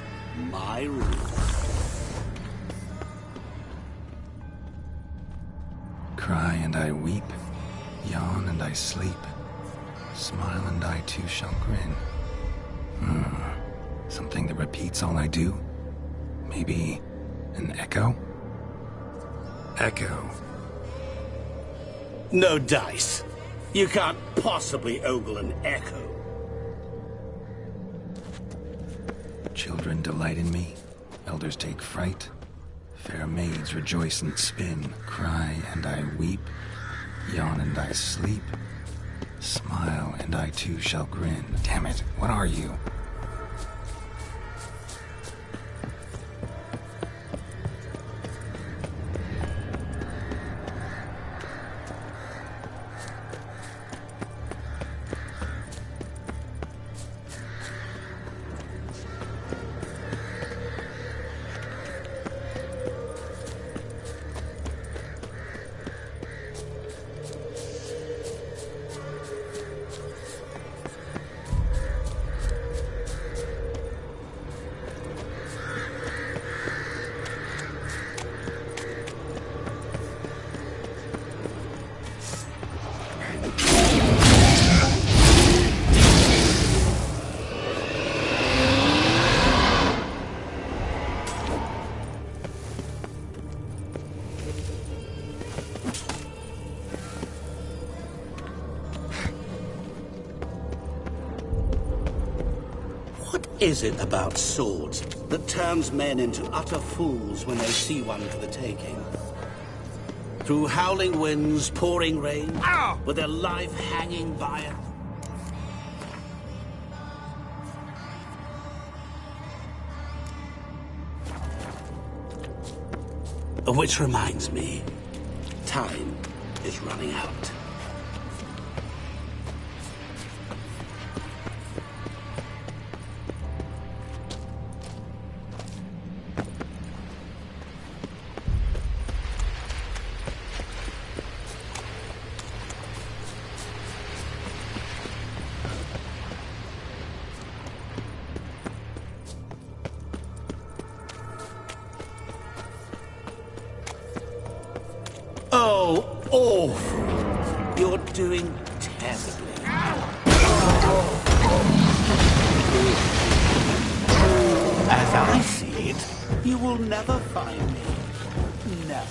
my rules. Cry and I weep, yawn and I sleep, smile and I too shall grin. Something that repeats all I do? Maybe an echo? Echo. No dice. You can't possibly ogle an echo. Children delight in me, elders take fright, fair maids rejoice and spin, cry and I weep, yawn and I sleep, smile and I too shall grin. Damn it, what are you? Is it about swords that turns men into utter fools when they see one for the taking? Through howling winds, pouring rain, with their life hanging by it? Which reminds me, time is running out. doing terribly. As I see it, you will never find me. Never.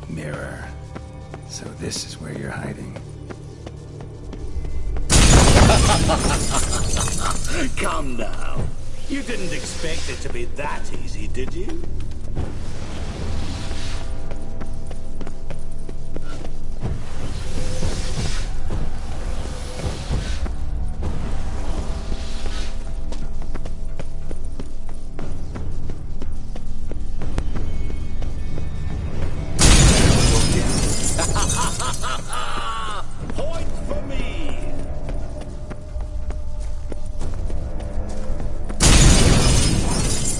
Mirror. So this is where you're hiding. Come now. You didn't expect it to be that easy, did you? Point for me!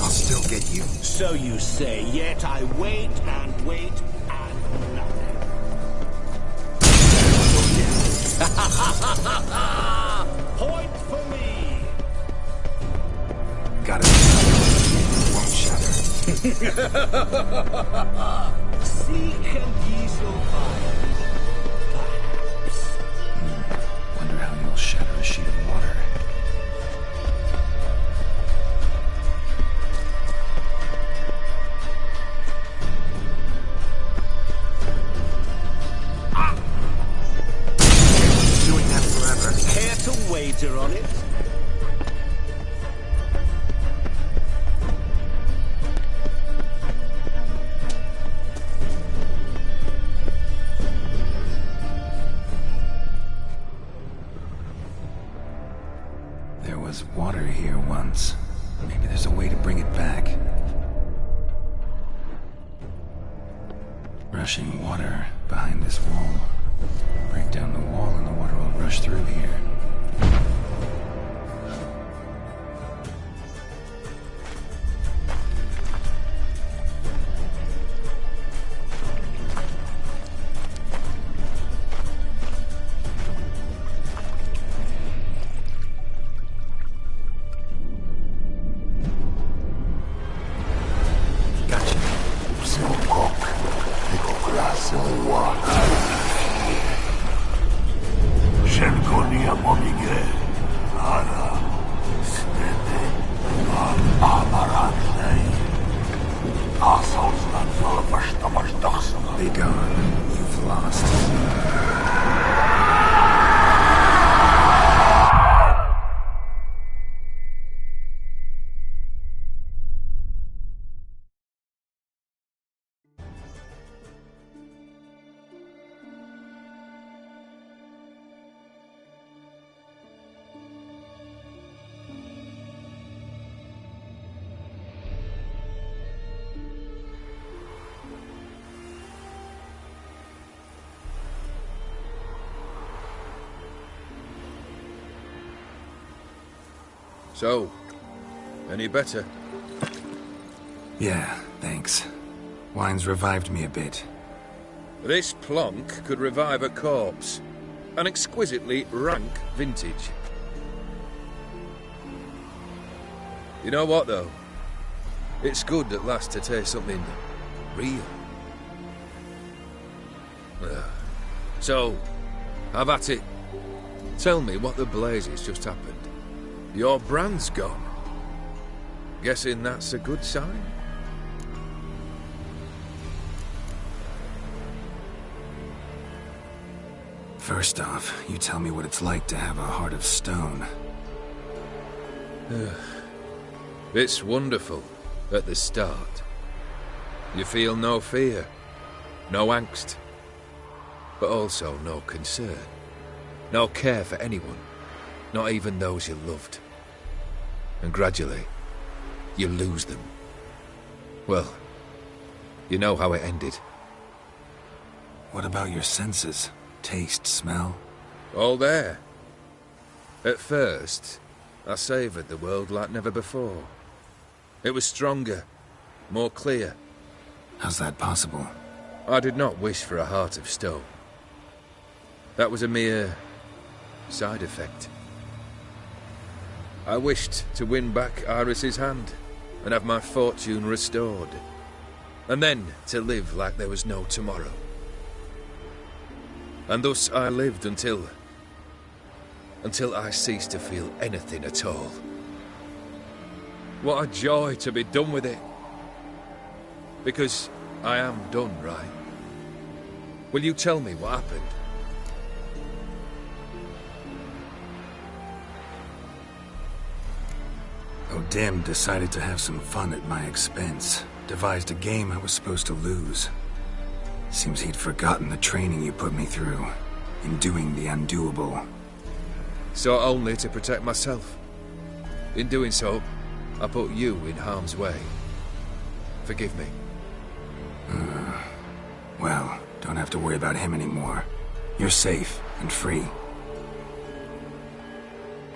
I'll still get you. So you say, yet I wait and wait and nothing. Point for me! Got it. Won't shatter. Seek and ye shall find. Perhaps. Wonder how you'll shatter a sheet of water. Doing that forever. Care to wager on it? There was water here once. Maybe there's a way to bring it back. Rushing water behind this wall. Break down the wall and the water will rush through here. Be gone. You've lost. So, any better? Yeah, thanks. Wine's revived me a bit. This plonk could revive a corpse. An exquisitely rank vintage. You know what, though? It's good at last to taste something real. So, have at it. Tell me what the blazes just happened. Your brand's gone. Guessing that's a good sign? First off, you tell me what it's like to have a heart of stone. It's wonderful at the start. You feel no fear, no angst, but also no concern, no care for anyone, not even those you loved. And gradually, you lose them. Well, you know how it ended. What about your senses? Taste, smell? All there. At first, I savoured the world like never before. It was stronger, more clear. How's that possible? I did not wish for a heart of stone. That was a mere side effect. I wished to win back Iris's hand and have my fortune restored, and then to live like there was no tomorrow. And thus I lived until I ceased to feel anything at all. What a joy to be done with it. Because I am done, right? Will you tell me what happened? O'Dim decided to have some fun at my expense. Devised a game I was supposed to lose. Seems he'd forgotten the training you put me through in doing the undoable. So only to protect myself. In doing so, I put you in harm's way. Forgive me. Well, don't have to worry about him anymore. You're safe and free.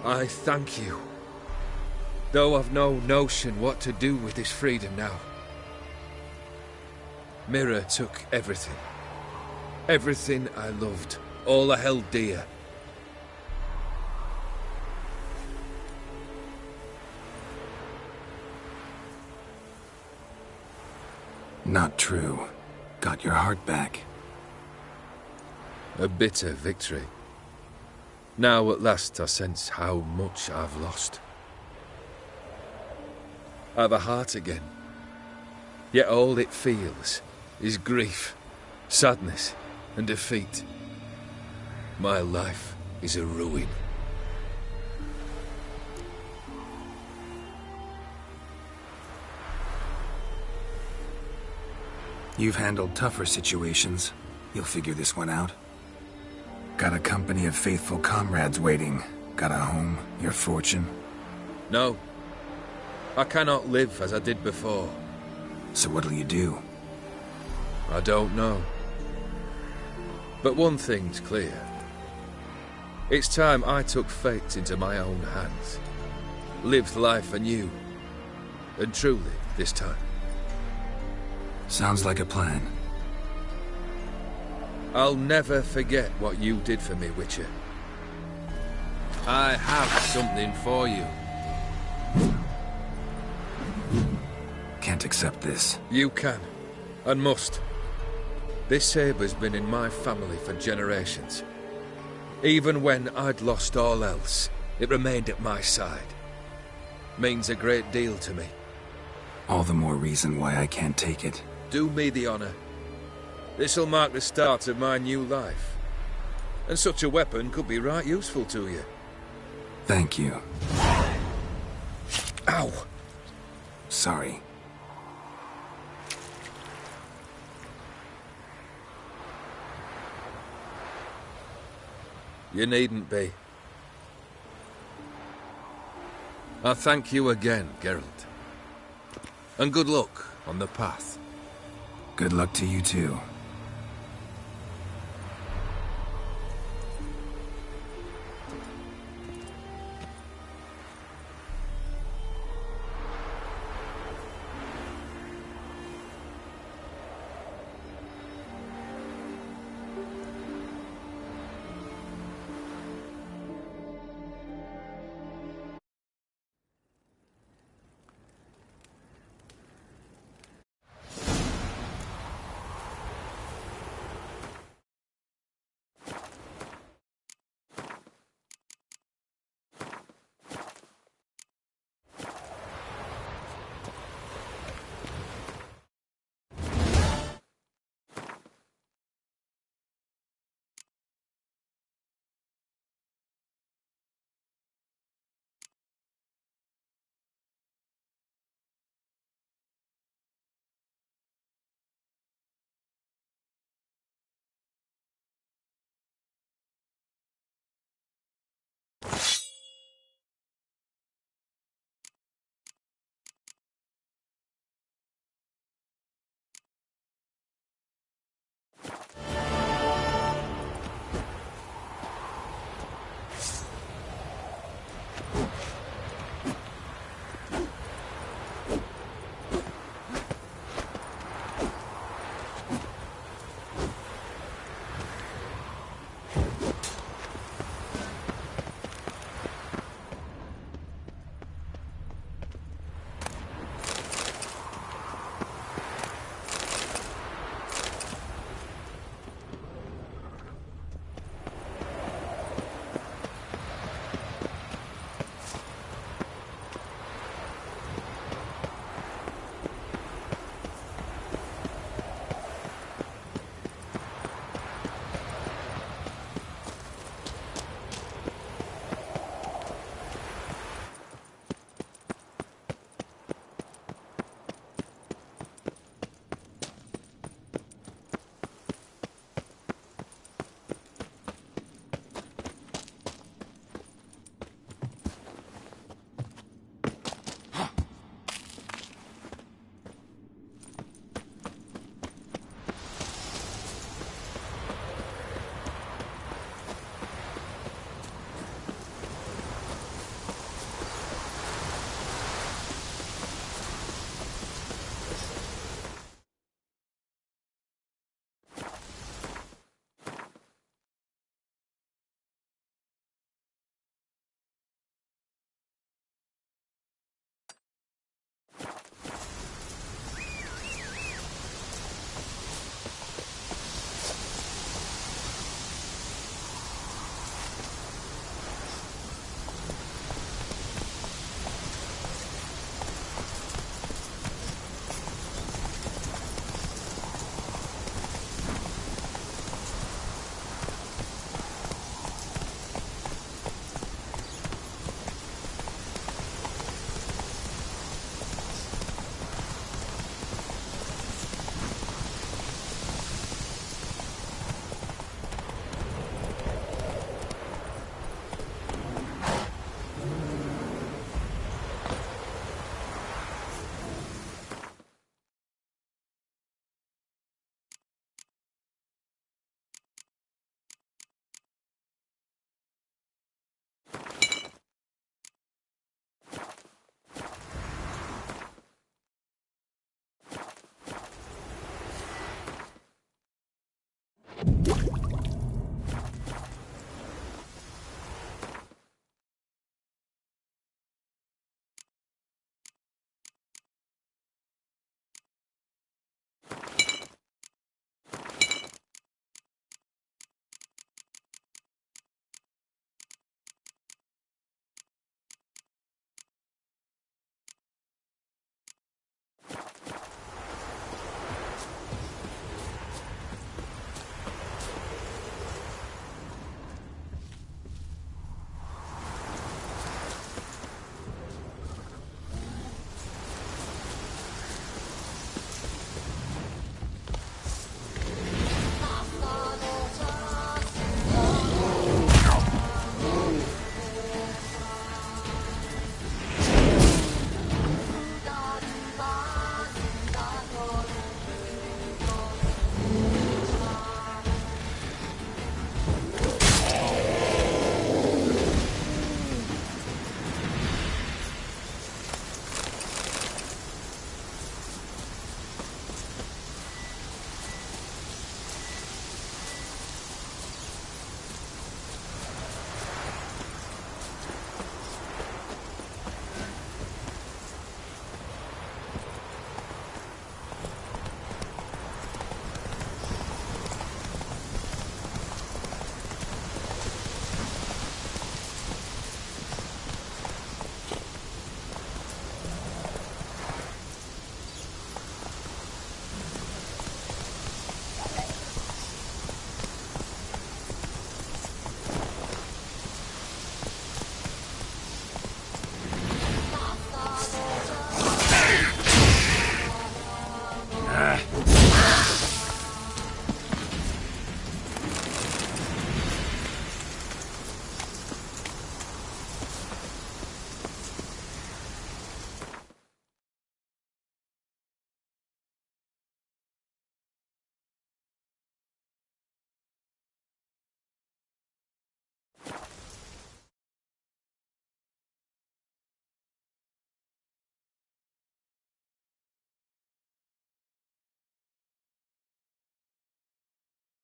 I thank you. Though I've no notion what to do with this freedom now. Mirror took everything. Everything I loved. All I held dear. Not true. Got your heart back. A bitter victory. Now at last I sense how much I've lost. I've a heart again. Yet all it feels is grief, sadness, and defeat. My life is a ruin. You've handled tougher situations. You'll figure this one out. Got a company of faithful comrades waiting. Got a home, your fortune. No. I cannot live as I did before. So what'll you do? I don't know. But one thing's clear. It's time I took fate into my own hands. Lived life anew. And truly, this time. Sounds like a plan. I'll never forget what you did for me, Witcher. I have something for you. Can't accept this. You can, and must. This sabre's been in my family for generations. Even when I'd lost all else, it remained at my side. Means a great deal to me. All the more reason why I can't take it. Do me the honor. This'll mark the start of my new life. And such a weapon could be right useful to you. Thank you. Ow! Sorry. You needn't be. I thank you again, Geralt. And good luck on the path. Good luck to you too.